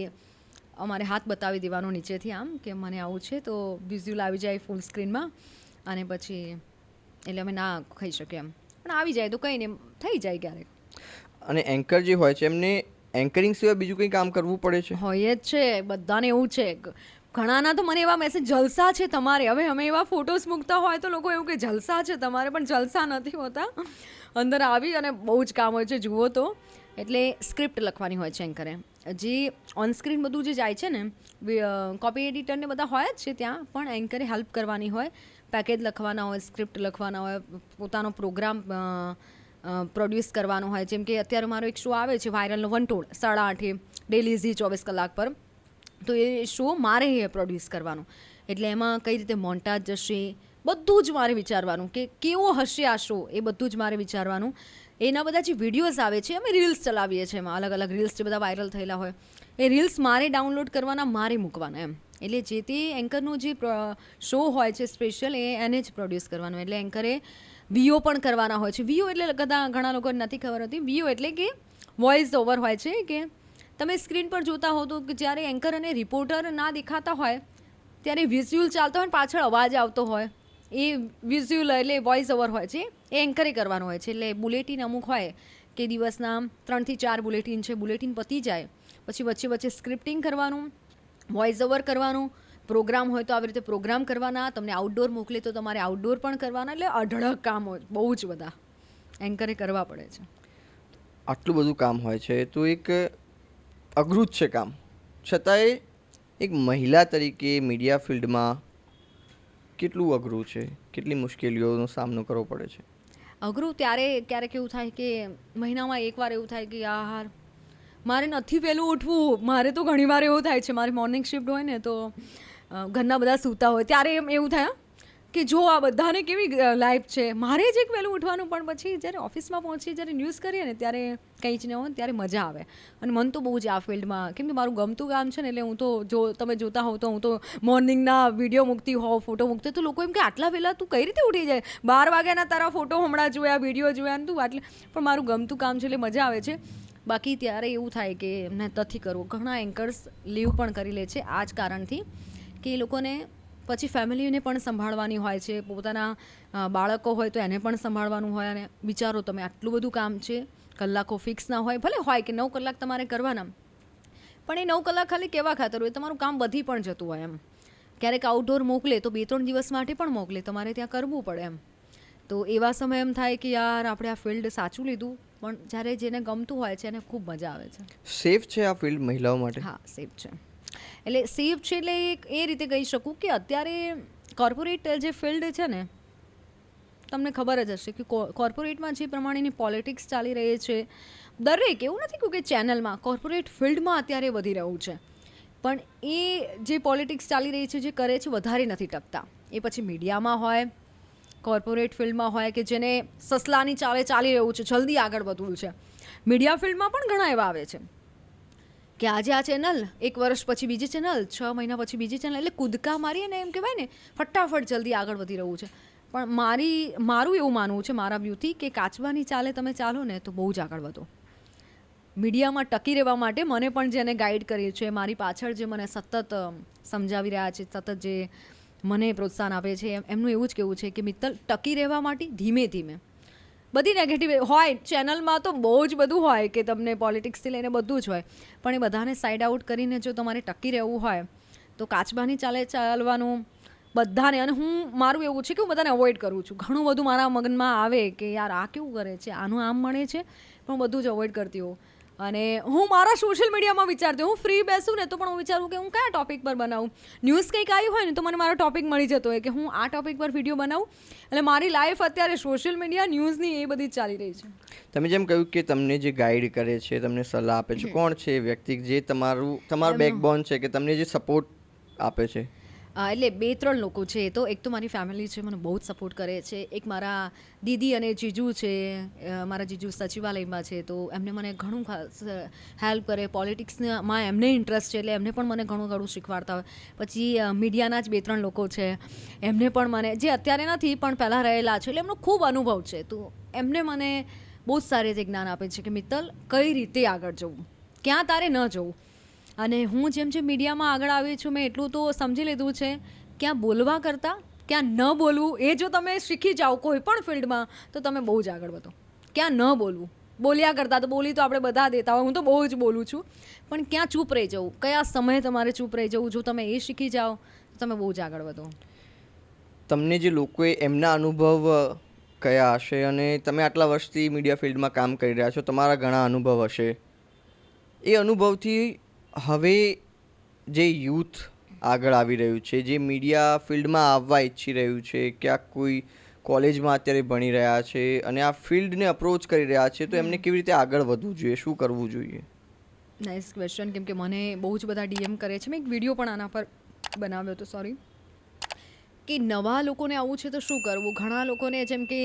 અમારે હાથ બતાવી દેવાનો નીચેથી આમ કે મને આવું છે, તો વિઝ્યુઅલ આવી જાય ફૂલ સ્ક્રીનમાં, અને પછી એટલે અમે ના ખાઈ શકીએ એમ. પણ આવી જાય તો કંઈ નહીં, થઈ જાય ક્યારેક. અને એન્કર જે હોય છે એમને એન્કરિંગ સિવાય બીજું કંઈ કામ કરવું પડે છે? હોય જ છે, બધાને એવું છે. ઘણાના તો મને એવા મેસેજ જલસા છે તમારે. હવે અમે એવા ફોટોસ મૂકતા હોય તો લોકો એવું કે જલસા છે તમારે, પણ જલસા નથી હોતા. અંદર આવી અને બહુ જ કામ હોય છે જુઓ તો. એટલે સ્ક્રિપ્ટ લખવાની હોય છે એન્કરે. જે ઓનસ્ક્રીન બધું જે જાય છે ને, કોપી એડિટરને બધા હોય જ છે ત્યાં, પણ એન્કરે હેલ્પ કરવાની હોય. પેકેજ લખવાના હોય, સ્ક્રિપ્ટ લખવાના હોય, પોતાનો પ્રોગ્રામ પ્રોડ્યુસ કરવાનો હોય. જેમ કે અત્યારે મારો એક શો આવે છે વાયરલનો વંટોળ 8:30 ડેલી ઝી 24 કલાક પર, તો એ શો મારે પ્રોડ્યુસ કરવાનો. એટલે એમાં કઈ રીતે મોન્ટાજ જશે બધું જ મારે વિચારવાનું, કે કેવો હશે આ શો એ બધું જ મારે વિચારવાનું. એના બધા જે વિડીયોઝ આવે છે, અમે રીલ્સ ચલાવીએ છીએ એમાં, અલગ અલગ રીલ્સ જે બધા વાયરલ થયેલા હોય એ રીલ્સ મારે ડાઉનલોડ કરવાના, મારે મૂકવાના એમ. એટલે જે તે એન્કરનો જે શો હોય છે સ્પેશિયલ, એને જ પ્રોડ્યુસ કરવાનો. એટલે એન્કરે વીઓ પણ કરવાના હોય છે. વીઓ એટલે ઘણા લોકોને નથી ખબર હતી. વીઓ એટલે કે વોઇસ ઓવર હોય છે, કે તમે સ્ક્રીન પર જોતા હો તો જ્યારે એન્કર અને રિપોર્ટર ના દેખાતા હોય ત્યારે વિઝ્યુઅલ ચાલતો હોય, પાછળ અવાજ આવતો હોય, એ વિઝ્યુઅલ એટલે વોઇસ ઓવર હોય છે, એ એન્કરે કરવાનો હોય છે. એટલે બુલેટિન અમુક હોય કે દિવસના 3 થી 4 બુલેટિન છે, બુલેટિન પતી જાય પછી વચ્ચે વચ્ચે સ્ક્રિપ્ટિંગ કરવાનું, વોઇસ ઓવર કરવાનું, પ્રોગ્રામ હોય તો આવી રીતે પ્રોગ્રામ કરવાના, તમને આઉટડોર મોકલે તો તમારે આઉટડોર પણ કરવાના. એટલે અઢળક કામ હોય, બહુ જ બધા. એન્કરે કરવા પડે છે. આટલું બધું કામ હોય છે તો એક અઘરું જ છે કામ, છતાંય એક મહિલા તરીકે મીડિયા ફિલ્ડમાં કેટલું અઘરું છે, કેટલી મુશ્કેલીઓનો સામનો કરવો પડે છે? અઘરું ત્યારે ક્યારેક એવું થાય કે મહિનામાં એકવાર એવું થાય કે યાર મારે નથી વહેલું ઉઠવું. મારે તો ઘણીવાર એવું થાય છે, મારી મોર્નિંગ શિફ્ટ હોય ને તો ઘરના બધા સૂતા હોય ત્યારે એવું થાય કે જો આ બધાને કેવી લાઈફ છે, મારે જ એક વહેલું ઉઠવાનું. પણ પછી જ્યારે ઓફિસમાં પહોંચી જ્યારે ન્યૂઝ કરીએ ને ત્યારે કંઈ જ ન હોય ત્યારે મજા આવે. અને મન તો બહુ જ આ ફિલ્ડમાં, કેમ કે મારું ગમતું કામ છે ને, એટલે હું તો જો તમે જોતા હોવ તો હું તો મોર્નિંગના વિડીયો મૂકતી હોઉં, ફોટો મૂકતી, તો લોકો એમ કે આટલા વહેલા તું કઈ રીતે ઉઠી જાય, 12 વાગ્યાના તારા ફોટો હમણાં જોયા, વિડીયો જોયા ને તું આટલે. પણ મારું ગમતું કામ છે એટલે મજા આવે છે. બાકી ત્યારે એવું થાય કે એમને નથી કરવું. ઘણા એન્કર્સ લીવ પણ કરી લે છે આ જ કારણથી કે એ લોકોને પછી ફેમિલીને પણ સંભાળવાની હોય છે, પોતાના બાળકો હોય તો એને પણ સંભાળવાનું હોય. અને વિચારો તમે આટલું બધું કામ છે, કલાકો ફિક્સ ના હોય, ભલે હોય કે 9 કલાક તમારે કરવાના, પણ એ 9 કલાક ખાલી કેવા ખાતર હોય, તમારું કામ વધી પણ જતું હોય. એમ ક્યારેક આઉટડોર મોકલે તો 2-3 દિવસ માટે પણ મોકલે, તમારે ત્યાં કરવું પડે. એમ તો એવા સમય એમ થાય કે યાર આપણે આ ફિલ્ડ સાચું લીધું. પણ જ્યારે જેને ગમતું હોય છે એને ખૂબ મજા આવે છે. સેફ છે આ ફિલ્ડ મહિલાઓ માટે? હા, સેફ છે. એટલે સેફ છે એટલે એ રીતે કહી શકું કે અત્યારે કોર્પોરેટ જે ફિલ્ડ છે ને, તમને ખબર જ હશે કે કોર્પોરેટમાં જે પ્રમાણેની પોલિટિક્સ ચાલી રહી છે, દરેક, એવું નથી કે ચેનલમાં, કોર્પોરેટ ફિલ્ડમાં અત્યારે વધી રહ્યું છે. પણ એ જે પોલિટિક્સ ચાલી રહી છે, જે કરે છે, વધારે નથી ટકતા. એ પછી મીડિયામાં હોય, કોર્પોરેટ ફિલ્ડમાં હોય કે જેને સસલાની ચાલે ચાલી રહ્યું છે, જલ્દી આગળ વધવું છે. મીડિયા ફિલ્ડમાં પણ ઘણા એવા આવે છે કે આજે આ ચેનલ, 1 વર્ષ પછી બીજી ચેનલ, 6 મહિના પછી બીજી ચેનલ, એટલે કૂદકા મારીએ ને, એમ કહેવાય ને, ફટાફટ જલ્દી આગળ વધી રહ્યું છે. પણ મારું એવું માનવું છે, મારા વ્યૂથી, કે કાચબાની ચાલે તમે ચાલો ને તો બહુ જ આગળ વધો. મીડિયામાં ટકી રહેવા માટે મને પણ જેને ગાઈડ કરી છે, મારી પાછળ જે મને સતત સમજાવી રહ્યા છે, સતત જે મને પ્રોત્સાહન આપે છે, એમનું એવું જ કહેવું છે કે મિત્તલ, ટકી રહેવા માટે ધીમે ધીમે, બધી નેગેટિવ હોય ચેનલમાં તો બહુ જ બધું હોય કે તમને પોલિટિક્સથી લઈને બધું જ હોય, પણ એ બધાને સાઈડ આઉટ કરીને જો તમારે ટકી રહેવું હોય તો કાચબાની ચાલે ચાલવાનું બધાને. અને મારું એવું છે કે હું બધાને અવોઇડ કરું છું. ઘણું બધું મારા મગનમાં આવે કે યાર આ કેવું કરે છે, આનું આમ મળે છે, પણ બધું જ અવોઇડ કરતી હોઉં. અને હું મારા સોશિયલ મીડિયામાં વિચારતી હું ફ્રી બેસું ને તો પણ હું વિચારું કે હું કયા ટોપિક પર બનાવું. ન્યૂઝ કંઈક આવ્યું હોય ને તો મને મારો ટોપિક મળી જતો હોય કે હું આ ટોપિક પર વિડીયો બનાવું. એટલે મારી લાઈફ અત્યારે સોશિયલ મીડિયા, ન્યૂઝની એ બધી જ ચાલી રહી છે. તમે જેમ કહ્યું કે તમને જે ગાઈડ કરે છે, તમને સલાહ આપે છે, કોણ છે એ વ્યક્તિ જે તમારું બેકબોન છે, કે તમને જે સપોર્ટ આપે છે? એટલે 2-3 લોકો છે. તો એક તો મારી ફેમિલી છે, મને બહુ જ સપોર્ટ કરે છે. એક મારા દીદી અને જીજુ છે, મારા જીજુ સચિવાલયમાં છે, તો એમને મને ઘણું ખાસ હેલ્પ કરે. પોલિટિક્સમાં એમને ઇન્ટરેસ્ટ છે એટલે એમને પણ મને ઘણું શીખવાડતા હોય. પછી મીડિયાના જ 2-3 લોકો છે, એમને પણ મને, જે અત્યારે નથી પણ પહેલાં રહેલા છે, એટલે એમનો ખૂબ અનુભવ છે, તો એમને મને બહુ જ સારી રીતે જ્ઞાન આપે છે કે મિત્તલ, કઈ રીતે આગળ જવું, ક્યાં તારે ન જવું. અને હું જેમ મીડિયામાં આગળ આવી છું, મેં એટલું તો સમજી લીધું છે, ક્યાં બોલવા કરતાં ક્યાં ન બોલવું, એ જો તમે શીખી જાઓ કોઈ પણ ફિલ્ડમાં તો તમે બહુ જ આગળ વધો. ક્યાં ન બોલવું, બોલ્યા કરતાં તો બોલી તો આપણે બધા દેતા હોય, હું તો બહુ જ બોલું છું, પણ ક્યાં ચૂપ રહી જવું, કયા સમયે તમારે ચૂપ રહી જવું, જો તમે એ શીખી જાઓ તો તમે બહુ જ આગળ વધો. તમને જે લોકોએ એમના અનુભવ કયા હશે, અને તમે આટલા વર્ષથી મીડિયા ફિલ્ડમાં કામ કરી રહ્યા છો, તમારા ઘણા અનુભવ હશે, એ અનુભવથી હવે જે યુથ આગળ આવી રહ્યું છે, જે મીડિયા ફિલ્ડમાં આવવા ઈચ્છી રહ્યું છે, ક્યાંક કોઈ કોલેજમાં અત્યારે ભણી રહ્યા છે અને આ ફિલ્ડને અપ્રોચ કરી રહ્યા છે, તો એમને કેવી રીતે આગળ વધવું જોઈએ, શું કરવું જોઈએ? Nice question. કેમ કે મને બહુ જ બધા DM કરે છે. મેં એક વિડીયો પણ આના પર બનાવ્યો હતો, સોરી, કે નવા લોકોને આવું છે તો શું કરવું. ઘણા લોકોને જેમ કે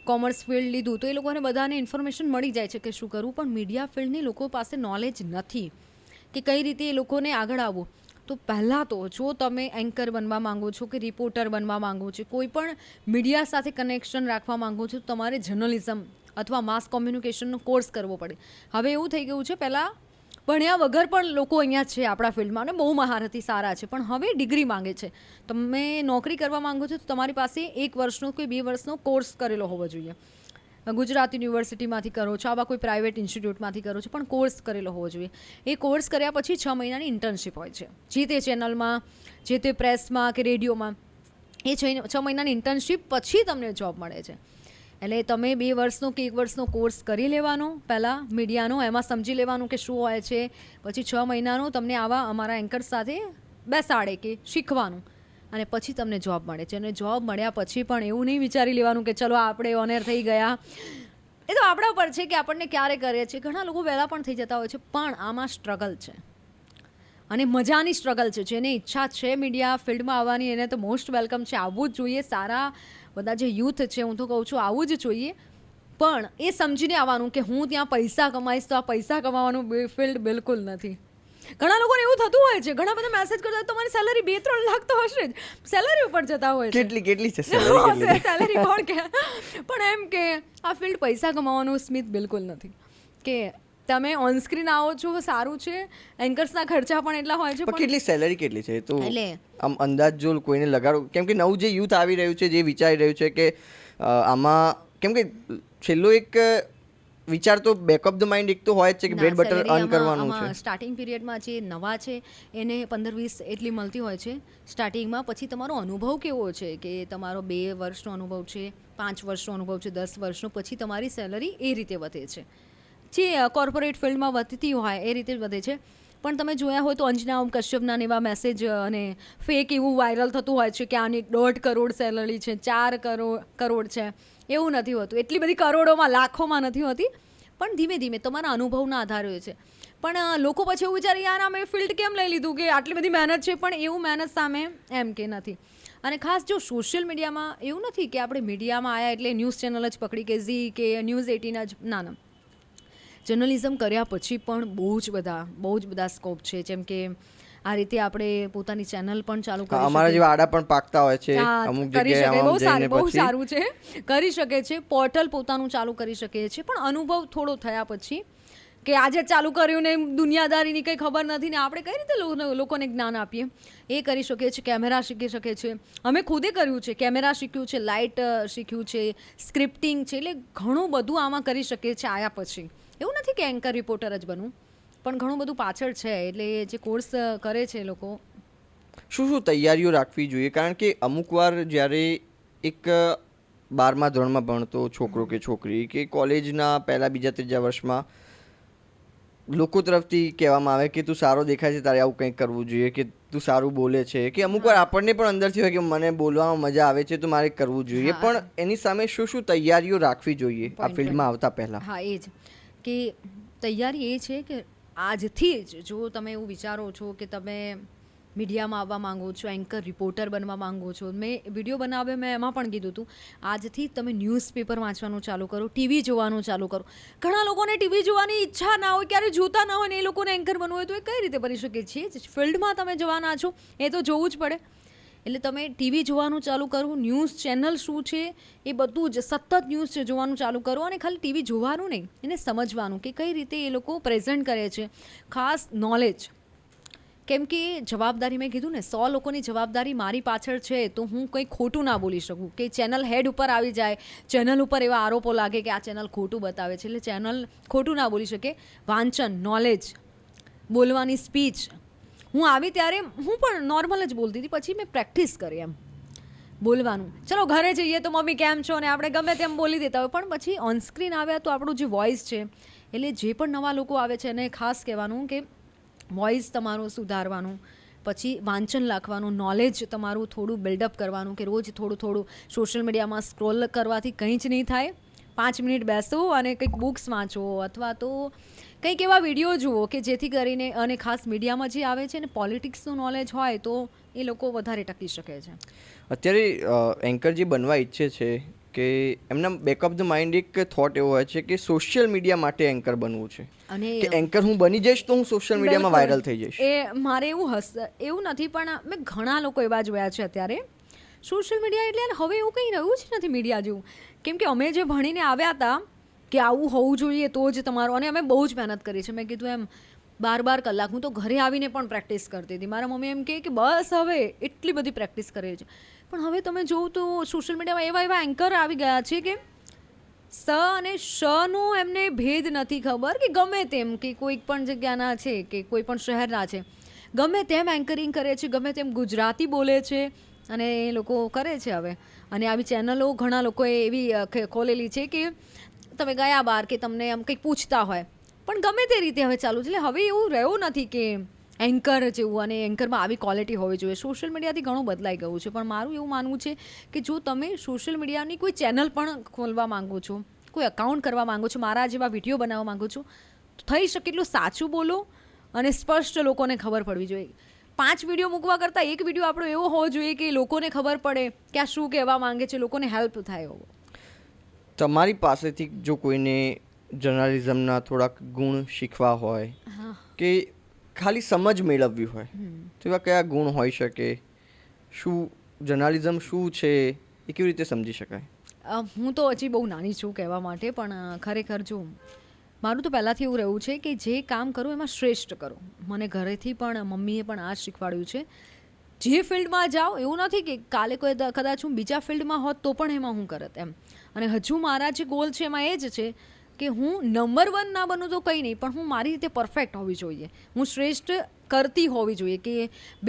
કોમર્સ ફિલ્ડ લીધું તો એ લોકોને બધાને ઇન્ફોર્મેશન મળી જાય છે કે શું કરવું, પણ મીડિયા ફિલ્ડની લોકો પાસે નોલેજ નથી કે કઈ રીતે એ લોકોને આગળ આવવું. તો પહેલાં તો જો તમે એન્કર બનવા માંગો છો કે રિપોર્ટર બનવા માંગો છો, કોઈ પણ મીડિયા સાથે કનેક્શન રાખવા માંગો છો, તો તમારે જર્નલિઝમ અથવા માસ કોમ્યુનિકેશનનો કોર્સ કરવો પડે. હવે એવું થઈ ગયું છે, પહેલાં ભણ્યા વગર પણ લોકો અહીંયા છે આપણા ફિલ્ડમાં અને બહુ મહારથી સારા છે, પણ હવે ડિગ્રી માંગે છે. તમે નોકરી કરવા માંગો છો તો તમારી પાસે 1 વર્ષનો કે 2 વર્ષનો કોર્સ કરેલો હોવો જોઈએ. ગુજરાત યુનિવર્સિટીમાંથી કરો છો, આવા કોઈ પ્રાઇવેટ ઇન્સ્ટિટ્યૂટમાંથી કરો છો, પણ કોર્સ કરેલો હોવો જોઈએ. એ કોર્સ કર્યા પછી 6 મહિનાની ઇન્ટર્નશીપ હોય છે, જે તે ચેનલમાં, જે તે પ્રેસમાં કે રેડિયોમાં. એ 6 મહિનાની ઇન્ટર્નશીપ પછી તમને જોબ મળે છે. એટલે તમે 2 વર્ષનો કે 1 વર્ષનો કોર્સ કરી લેવાનો પહેલાં મીડિયાનો, એમાં સમજી લેવાનું કે શું હોય છે. પછી 6 મહિનાનો તમને આવા અમારા એન્કર સાથે બેસાડે કે શીખવાનું, અને પછી તમને જોબ મળે છે. અને જોબ મળ્યા પછી પણ એવું નહીં વિચારી લેવાનું કે ચલો આપણે ઓનર થઈ ગયા. એ તો આપણા પર છે કે આપણને ક્યારે કરીએ છીએ. ઘણા લોકો વહેલા પણ થઈ જતા હોય છે, પણ આમાં સ્ટ્રગલ છે અને મજાની સ્ટ્રગલ છે. જેને ઈચ્છા છે મીડિયા ફિલ્ડમાં આવવાની એને તો મોસ્ટ વેલકમ છે, આવવું જ જોઈએ. સારા બધા જે યુથ છે, હું તો કહું છું આવવું જ જોઈએ, પણ એ સમજીને આવવાનું કે હું ત્યાં પૈસા કમાઈશ તો આ પૈસા કમાવાનું ફિલ્ડ બિલકુલ નથી. ઘણા લોકોને એવું થતું હોય છે, ઘણા બધા મેસેજ કરતા હોય તમારી સેલરી 2-3 લાખ તો હશે જ, સેલરી ઉપર જતા હોય છે. કેટલી છે salary? સેલરી કોણ કે, પણ એમ કે આ ફિલ્ડ પૈસા કમાવાનું સ્મિત બિલકુલ નથી. કે તમે ઓન સ્ક્રીન આવો છો સારું છે, એન્કર્સના ખર્ચા પણ એટલા હોય છે, પણ કેટલી સેલરી કેટલી છે તો એટલે આમ અંદાજ જો કોઈને લગાડો, કેમ કે નવું જે યુથ આવી રહ્યું છે, જે વિચારી રહ્યું છે કે આમાં, કેમ કે છેલ્લો એક વિચાર તો બેક ઓફ ધ માઇન્ડ એક તો હોય જ છે કે બ્રેડ બટર અર્ન કરવાનું છે. સ્ટાર્ટિંગ પીરિયડમાં જે નવા છે એને 15-20 એટલી મળતી હોય છે સ્ટાર્ટિંગમાં. પછી તમારો અનુભવ કેવો છે કે તમારો 2 વર્ષનો અનુભવ છે, 5 વર્ષનો અનુભવ છે, 10 વર્ષનો, પછી તમારી સેલરી એ રીતે વધે છે. જે કોર્પોરેટ ફિલ્ડમાં વધતી હોય એ રીતે વધે છે. પણ તમે જોયા હોય તો અંજના ઓમ કશ્યપના એવા મેસેજ અને ફેક એવું વાયરલ થતું હોય છે કે આની 1.5 કરોડ સેલરી છે, 4 કરોડ છે. એવું નથી હોતું, એટલી બધી કરોડોમાં લાખોમાં નથી હોતી, પણ ધીમે ધીમે તમારા અનુભવના આધારે હોય છે. પણ લોકો પછી એવું વિચારે યાર અમે ફિલ્ડ કેમ લઈ લીધું કે આટલી બધી મહેનત છે, પણ એવું મહેનત સામે એમ કે નથી. અને ખાસ જો સોશિયલ મીડિયામાં એવું નથી કે આપણે મીડિયામાં આવ્યા એટલે ન્યૂઝ ચેનલ જ પકડી કે ઝી કે ન્યૂઝ 18 જ, ના. જર્નલિઝમ કર્યા પછી પણ બહુ જ બધા સ્કોપ છે. જેમ કે આ રીતે આપણે પોતાની ચેનલ પણ ચાલુ કરી શકીએ. અમારા જેવા આડા પણ પાકતા હોય છે અમુક જગ્યાએ, બહુ સારું છે, કરી શકે છે. પોર્ટલ પોતાનું ચાલુ કરી શકે છે, પણ અનુભવ થોડો થયા પછી કે આજે ચાલુ કર્યું ને દુનિયાદારીની કંઈ ખબર નથી ને આપણે કઈ રીતે લોકોને જ્ઞાન આપીએ, એ કરી શકીએ છીએ. કેમેરા શીખી શકીએ છીએ, અમે ખુદે કર્યું છે, કેમેરા શીખ્યું છે, લાઇટ શીખ્યું છે, સ્ક્રિપ્ટિંગ છે, એટલે ઘણું બધું આમાં કરી શકીએ છીએ આવ્યા પછી. એવું નથી કે એન્કર રિપોર્ટર જ બનવું, પણ ઘણું બધું પાછળ છે. એટલે જે કોર્સ કરે છે લોકો, શું તૈયારીઓ રાખવી જોઈએ? કારણ કે અમુક વાર જ્યારે એક 12મા ધોરણમાં ભણતો છોકરો કે છોકરી કે કોલેજના પહેલા બીજા ત્રીજા વર્ષમાં લોકો તરફથી કહેવામાં આવે કે તું સારો દેખાય છે, તારે આવું કંઈક કરવું જોઈએ, કે તું સારું બોલે છે, કે અમુક વાર આપણને પણ અંદરથી હોય કે મને બોલવામાં મજા આવે છે તો મારે કરવું જોઈએ, પણ એની સામે શું તૈયારીઓ રાખવી જોઈએ આ ફિલ્ડમાં આવતા પહેલા? હા, એ જ કે તૈયારી એ છે કે આજથી જ જો તમે એવું વિચારો છો કે તમે મીડિયામાં આવવા માંગો છો, એન્કર રિપોર્ટર બનવા માંગો છો, મેં વિડીયો બનાવ્યો, મેં એમાં પણ કીધું હતું આજથી તમે ન્યૂઝપેપર વાંચવાનું ચાલુ કરો, ટીવી જોવાનું ચાલુ કરો. ઘણા લોકોને ટીવી જોવાની ઈચ્છા ના હોય, ક્યારે જોતા ના હોય ને એ લોકોને એન્કર બનવું હોય તો એ કઈ રીતે બની શકે છે? ફિલ્ડમાં તમે જવાના છો એ તો જોવું જ પડે. એટલે તમે ટીવી જોવાનું ચાલુ કરો, ન્યૂઝ ચેનલ શું છે એ બધું જ સતત ન્યૂઝ જોવાનું ચાલુ કરો. અને ખાલી ટીવી જોવાનું નહીં, એને સમજવાનું કે કઈ રીતે એ લોકો પ્રેઝન્ટ કરે છે. ખાસ નોલેજ, કેમ કે જવાબદારી મેં કીધું ને 100 લોકોની જવાબદારી મારી પાછળ છે, તો હું કંઈ ખોટું ના બોલી શકું કે ચેનલ હેડ ઉપર આવી જાય, ચેનલ ઉપર એવા આરોપો લાગે કે આ ચેનલ ખોટું બતાવે છે, એટલે ચેનલ ખોટું ના બોલી શકે. વાંચન, નોલેજ, બોલવાની સ્પીચ, હું આવી ત્યારે હું પણ નોર્મલ જ બોલતી હતી, પછી મેં પ્રેક્ટિસ કરી એમ બોલવાનું. ચલો ઘરે જઈએ તો મમ્મી કેમ છો ને આપણે ગમે તેમ બોલી દેતા હોય, પણ પછી ઓન સ્ક્રીન આવ્યા તો આપણું જે વોઇસ છે, એટલે જે પણ નવા લોકો આવે છે એને ખાસ કહેવાનું કે વોઇસ તમારું સુધારવાનું, પછી વાંચન લખવાનું, નોલેજ તમારું થોડું બિલ્ડઅપ કરવાનું, કે રોજ થોડું સોશિયલ મીડિયામાં સ્ક્રોલ કરવાથી કંઈ જ નહીં થાય. 5 મિનિટ બેસો અને કંઈક બુક્સ વાંચો, અથવા તો કંઈક એવા વિડીયો જુઓ કે જેથી કરીને, અને ખાસ મીડિયામાં જે આવે છે ને પોલિટિક્સનું નોલેજ હોય તો એ લોકો વધારે ટકી શકે છે. અત્યારે એન્કર જે બનવા ઈચ્છે છે કે એમના બેક ઓફ ધ માઇન્ડ એક થોટ એવો હોય છે કે સોશિયલ મીડિયા માટે એન્કર બનવું છે, અને કે એન્કર હું બની જઈશ તો હું સોશિયલ મીડિયામાં વાયરલ થઈ જઈશ. એ મારે એવું નથી, પણ મેં ઘણા લોકો એવા જોયા છે અત્યારે સોશિયલ મીડિયા, એટલે હવે એવું કંઈ રહ્યું જ નથી મીડિયા જેવું. કેમ કે અમે જે ભણીને આવ્યા હતા કે આવું હોવું જોઈએ તો જ તમારું, અને અમે બહુ જ મહેનત કરી છે. મેં કીધું એમ 12 કલાક હું તો ઘરે આવીને પણ પ્રેક્ટિસ કરતી હતી. મારા મમ્મી એમ કહે કે બસ હવે એટલી બધી પ્રેક્ટિસ કરે છે. પણ હવે તમે જોવું તો સોશિયલ મીડિયામાં એવા એન્કર આવી ગયા છે કે સ અને શનો એમને ભેદ નથી ખબર, કે ગમે તેમ કે કોઈક પણ જગ્યાના છે કે કોઈ પણ શહેરના છે, ગમે તેમ એન્કરિંગ કરે છે, ગમે તેમ ગુજરાતી બોલે છે, અને એ લોકો કરે છે હવે. અને આવી ચેનલો ઘણા લોકોએ એવી ખોલેલી છે કે તમે ગયા બહાર કે તમને આમ કંઈક પૂછતા હોય પણ ગમે તે રીતે હવે ચાલુ છે. એટલે હવે એવું રહ્યું નથી કે એન્કર જેવું અને એન્કરમાં આવી ક્વોલિટી હોવી જોઈએ. સોશિયલ મીડિયાથી ઘણું બદલાઈ ગયું છે, પણ મારું એવું માનવું છે કે જો તમે સોશિયલ મીડિયાની કોઈ ચેનલ પણ ખોલવા માંગો છો, કોઈ અકાઉન્ટ કરવા માંગો છો, મારા જેવા વિડીયો બનાવવા માંગો છો, તો થઈ શકે એટલું સાચું બોલો અને સ્પષ્ટ લોકોને ખબર પડવી જોઈએ. 5 વિડીયો મૂકવા કરતાં એક વિડીયો આપણો એવો હોવો જોઈએ કે લોકોને ખબર પડે કે આ શું કહેવા માંગે છે, લોકોને હેલ્પ થાય એવો. તમારી પાસેથી જો કોઈને જર્નાલિઝમના થોડાક ગુણ શીખવા હોય કે ખાલી સમજ મેળવવી હોય તો એવા કયા ગુણ હોઈ શકે? શું જર્નાલિઝમ શું છે એ કેવી રીતે સમજી શકાય? હું તો હજી બહુ નાની છું કહેવા માટે, પણ ખરેખર જો મારું તો પહેલાંથી એવું રહ્યું છે કે જે કામ કરો એમાં શ્રેષ્ઠ કરો. મને ઘરેથી પણ મમ્મીએ પણ આ જ શીખવાડ્યું છે. જે ફિલ્ડમાં જાઓ એવું નથી કે કાલે કોઈ કદાચ હું બીજા ફિલ્ડમાં હોત તો પણ એમાં હું કરત એમ. અને હજુ મારા જે ગોલ છે એમાં એ જ છે કે હું નંબર 1 ના બનું તો કંઈ નહીં, પણ હું મારી રીતે પરફેક્ટ હોવી જોઈએ, હું શ્રેષ્ઠ કરતી હોવી જોઈએ કે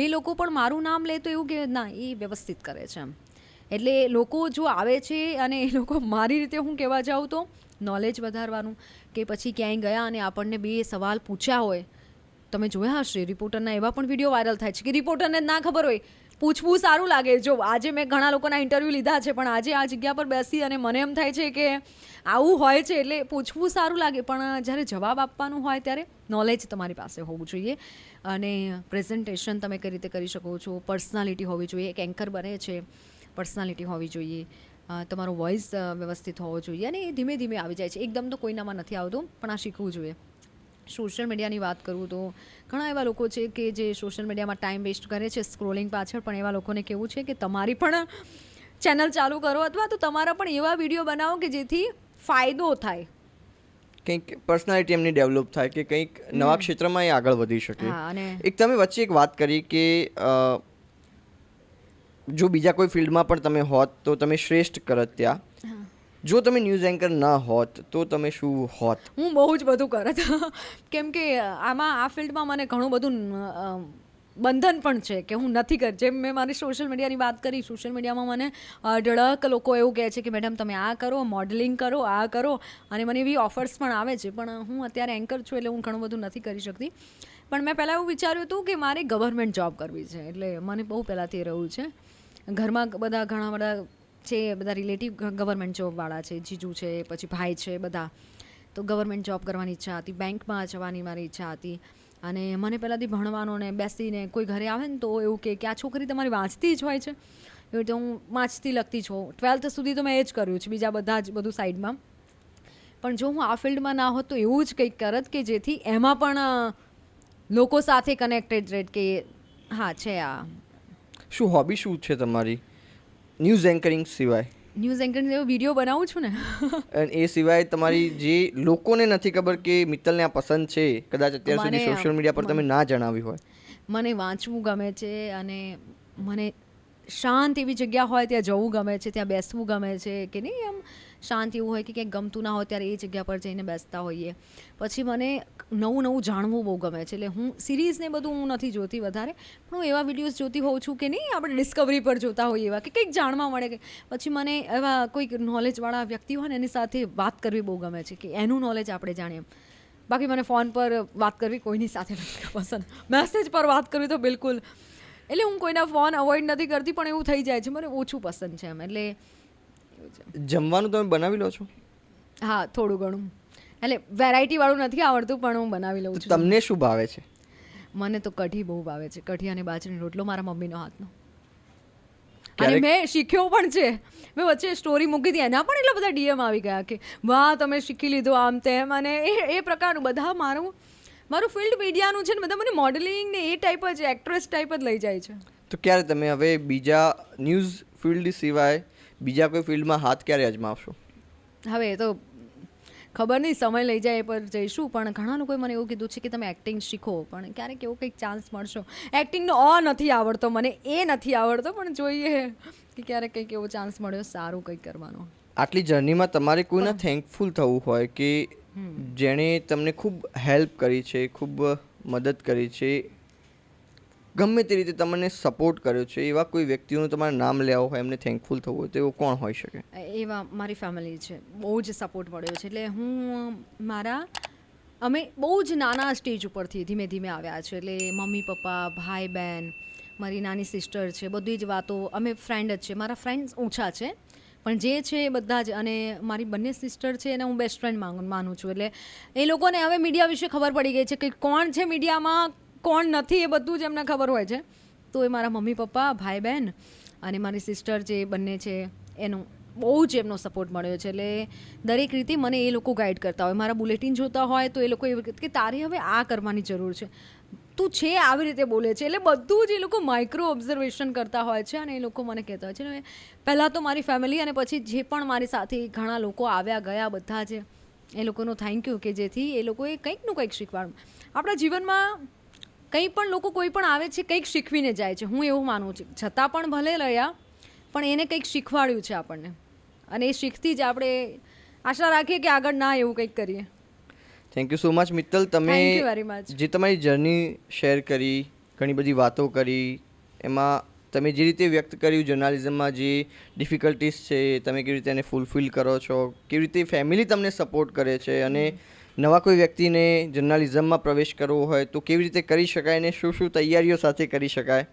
2 લોકો પણ મારું નામ લે તો એવું કે ના એ વ્યવસ્થિત કરે છે એમ. એટલે લોકો જો આવે છે અને એ લોકો મારી રીતે હું કહેવા જાઉં તો નોલેજ વધારવાનું કે પછી ક્યાંય ગયા અને આપણને 2 સવાલ પૂછ્યા હોય, તમે જોયા હશે રિપોર્ટરના એવા પણ વિડીયો વાયરલ થાય છે કે રિપોર્ટરને ના ખબર હોય, પૂછવું સારું લાગે. જો આજે મેં ઘણા લોકોના ઇન્ટરવ્યૂ લીધા છે, પણ આજે આ જગ્યા પર બેસી અને મને એમ થાય છે કે આવું હોય છે એટલે પૂછવું સારું લાગે, પણ જ્યારે જવાબ આપવાનું હોય ત્યારે નોલેજ તમારી પાસે હોવું જોઈએ. અને પ્રેઝન્ટેશન તમે કઈ રીતે કરી શકો છો, પર્સનાલિટી હોવી જોઈએ. એક એન્કર બને છે, પર્સનાલિટી હોવી જોઈએ, તમારો વોઇસ વ્યવસ્થિત હોવો જોઈએ અને એ ધીમે ધીમે આવી જાય છે. એકદમ તો કોઈનામાં નથી આવતું, પણ આ શીખવું જોઈએ. સોશિયલ મીડિયાની વાત કરું તો ઘણા એવા લોકો છે કે જે સોશિયલ મીડિયામાં ટાઈમ વેસ્ટ કરે છે સ્ક્રોલિંગ પાછળ, પણ એવા લોકોને કહેવું છે કે તમારી પણ ચેનલ ચાલુ કરો અથવા તો તમારા પણ એવા વિડીયો બનાવો કે જેથી ફાયદો થાય, કંઈક પર્સનાલિટી એમની ડેવલપ થાય કે કંઈક નવા ક્ષેત્રમાં એ આગળ વધી શકે. અને તમે વચ્ચે એક વાત કરી કે જો બીજા કોઈ ફિલ્ડમાં પણ તમે હોત તો તમે શ્રેષ્ઠ કરત ત્યાં. જો તમે ન્યૂઝ એન્કર ન હોત તો તમે શું હોત? હું બહુ જ બધું કરત. કેમ કે આ ફિલ્ડમાં મને ઘણું બધું બંધન પણ છે કે હું નથી કરતી. જેમ મેં મારી સોશિયલ મીડિયાની વાત કરી, સોશિયલ મીડિયામાં મને અઢળક લોકો એવું કહે છે કે મેડમ તમે આ કરો, મોડલિંગ કરો, આ કરો, અને મને એવી ઓફર્સ પણ આવે છે. પણ હું અત્યારે એન્કર છું એટલે હું ઘણું બધું નથી કરી શકતી. પણ મેં પહેલાં એવું વિચાર્યું હતું કે મારે ગવર્મેન્ટ જોબ કરવી છે, એટલે મને બહુ પહેલાંથી રહ્યું છે. ઘરમાં ઘણા બધા છે, બધા રિલેટિવ ગવર્મેન્ટ જોબવાળા છે, જીજુ છે, પછી ભાઈ છે, બધા તો ગવર્મેન્ટ જોબ કરવાની ઈચ્છા હતી, બેંકમાં જવાની મારી ઈચ્છા હતી. અને મને પહેલાંથી ભણવાનો ને બેસીને કોઈ ઘરે આવે ને તો એવું કે આ છોકરી તમારી વાંચતી જ હોય છે. એવી રીતે હું વાંચતી લખતી છું. 12th સુધી તો મેં એ જ કર્યું છે, બીજા બધા જ બધું સાઈડમાં. પણ જો હું આ ફિલ્ડમાં ના હોત તો એવું જ કંઈક કરત કે જેથી એમાં પણ લોકો સાથે કનેક્ટેડ રહે કે હા છે આ. શું હોબી શું છે તમારી ન્યૂઝ એન્કરિંગ સિવાય? ન્યૂઝ એન્કરિંગ એવો વિડીયો બનાવું છું ને. અને એ સિવાય તમારી જે લોકોને નથી ખબર કે મિત્તલને આ પસંદ છે, કદાચ અત્યાર સુધી સોશિયલ મીડિયા પર તમે ના જણાવ્યું હોય. મને વાંચવું ગમે છે અને મને શાંત એવી જગ્યા હોય ત્યાં જવું ગમે છે, ત્યાં બેસવું ગમે છે કે નહીં, એમ શાંત એવું હોય કે ક્યાંક ગમતું ના હોય ત્યારે એ જગ્યા પર જઈને બેસતા હોઈએ. પછી મને નવું નવું જાણવું બહુ ગમે છે. એટલે હું સિરીઝને બધું હું નથી જોતી વધારે, પણ હું એવા વિડીયોઝ જોતી હોઉં છું કે નહીં, આપણે ડિસ્કવરી પર જોતા હોઈએ એવા કે કંઈક જાણવા મળે. પછી મને એવા કોઈક નોલેજવાળા વ્યક્તિ હોય ને એની સાથે વાત કરવી બહુ ગમે છે કે એનું નોલેજ આપણે જાણીએ. બાકી મને ફોન પર વાત કરવી કોઈની સાથે નથી પસંદ, મેસેજ પર વાત કરવી તો બિલકુલ. એટલે હું કોઈના ફોન અવોઇડ નથી કરતી, પણ એવું થઈ જાય છે, મને ઓછું પસંદ છે એમ. એટલે જમવાનું તમે બનાવી લો છો? હા, થોડું ઘણું. એટલે વેરાયટીવાળું નથી આવડતું, પણ હું બનાવી લઉં છું. તમને શું ભાવે છે? મને તો કઢી બહુ ભાવે છે, કઢી અને બાજરીનો રોટલો મારા મમ્મીનો હાથનો. અને મેં શીખ્યો પણ છે. મેં વચ્ચે સ્ટોરી મૂકી હતી, એના પણ એટલા બધા ડીએમ આવી ગયા કે વાહ તમે શીખી લીધું આમ તેમ. અને એ પ્રકારનું બધા મારું ફિલ્ડ મીડિયાનું છે ને, બધા મને મોડલિંગ ને એ ટાઈપ જ એક્ટ્રેસ ટાઈપ જ લઈ જાય છે. તો ક્યારે તમે હવે બીજા ન્યૂઝ ફિલ્ડ સિવાય બીજા કોઈ ફિલ્ડમાં હાથ ક્યારે અજમાવશો? હવે એ તો ખબર નહીં, સમય લઈ જાય એ પર જઈશું. પણ ઘણા લોકોએ મને એવું કીધું છે કે તમે એક્ટિંગ શીખો, પણ ક્યારેક એવું કંઈક ચાન્સ મળશો. એક્ટિંગનો નથી આવડતો મને, એ નથી આવડતો, પણ જોઈએ કે ક્યારેક કંઈક એવો ચાન્સ મળ્યો સારું કંઈક કરવાનો. આટલી જર્નીમાં તમારે કોઈને થેન્કફુલ થવું હોય કે જેણે તમને ખૂબ હેલ્પ કરી છે, ખૂબ મદદ કરી છે, ગમે તે રીતે તમને સપોર્ટ કર્યો છે, એવા કોઈ વ્યક્તિઓનું તમારે નામ લેવું હોય, એમને થેન્કફુલ થવું હોય તો એવું કોણ હોઈ શકે? એવા મારી ફેમિલી છે, બહુ જ સપોર્ટ મળ્યો છે. એટલે અમે બહુ જ નાના સ્ટેજ ઉપરથી ધીમે ધીમે આવ્યા છે. એટલે મમ્મી પપ્પા, ભાઈ બહેન, મારી નાની સિસ્ટર છે, બધી જ વાતો, અમે ફ્રેન્ડ જ છે. મારા ફ્રેન્ડ્સ ઓછા છે પણ જે છે એ બધા જ, અને મારી બંને સિસ્ટર છે એને હું બેસ્ટ ફ્રેન્ડ માનું છું. એટલે એ લોકોને હવે મીડિયા વિશે ખબર પડી ગઈ છે કે કોણ છે મીડિયામાં, કોણ નથી, એ બધું જ એમને ખબર હોય છે. તો એ મારા મમ્મી પપ્પા, ભાઈ બહેન અને મારી સિસ્ટર જે બંને છે એનું બહુ જ એમનો સપોર્ટ મળ્યો છે. એટલે દરેક રીતે મને એ લોકો ગાઈડ કરતા હોય. મારા બુલેટિન જોતા હોય તો એ લોકો એવું કે તારે હવે આ કરવાની જરૂર છે, તું છે આવી રીતે બોલે છે. એટલે બધું જ એ લોકો માઇક્રો ઓબ્ઝર્વેશન કરતા હોય છે અને એ લોકો મને કહેતા હોય છે. ને પહેલાં તો મારી ફેમિલી અને પછી જે પણ મારી સાથે ઘણા લોકો આવ્યા ગયા, બધા જ એ લોકોનો થેન્ક યુ કે જેથી એ લોકોએ કંઈકનું કંઈક શીખવાડ્યું. આપણા જીવનમાં કંઈ પણ લોકો કોઈ પણ આવે છે કંઈક શીખવીને જાય છે, હું એવું માનું છું. છતાં પણ ભલે રહ્યા પણ એને કંઈક શીખવાડ્યું છે આપણને, અને એ શીખથી જ આપણે આશા રાખીએ કે આગળ ના એવું કંઈક કરીએ. Thank you so much Mittal, તમે થેન્ક યુ વેરી મચ. જે તમારી જર્ની શેર કરી, ઘણી બધી વાતો કરી, એમાં તમે જે રીતે વ્યક્ત કર્યું જર્નાલિઝમમાં જે ડિફિકલ્ટીઝ છે તમે કેવી રીતે એને ફૂલફિલ કરો છો, કેવી રીતે ફેમિલી તમને સપોર્ટ કરે છે, અને નવા કોઈ વ્યક્તિને જર્નાલિઝમમાં પ્રવેશ કરવો હોય તો કેવી રીતે કરી શકાય અને શું શું તૈયારીઓ સાથે કરી શકાય.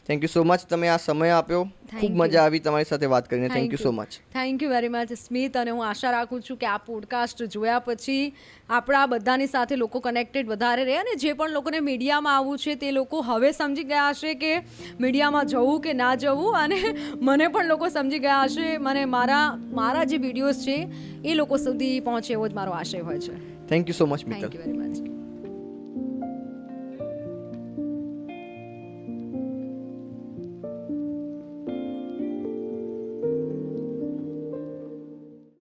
થેન્ક યુ સો મચ, તમે આ સમય આપ્યો, ખૂબ મજા આવી તમારી સાથે વાત કરીને. Thank you so much. Thank you very much Smit. અને હું આશા રાખું છું કે આ પોડકાસ્ટ જોયા પછી આપણા બધાની સાથે લોકો કનેક્ટેડ વધારે રહે, અને જે પણ લોકોને મીડિયામાં આવવું છે તે લોકો હવે સમજી ગયા હશે કે મીડિયામાં જવું કે ના જવું, અને મને પણ લોકો સમજી ગયા હશે. મને મારા જે વિડીયોઝ છે એ લોકો સુધી પહોંચે એવો જ મારો આશય હોય છે. Thank you so much Mittal. Thank you very much.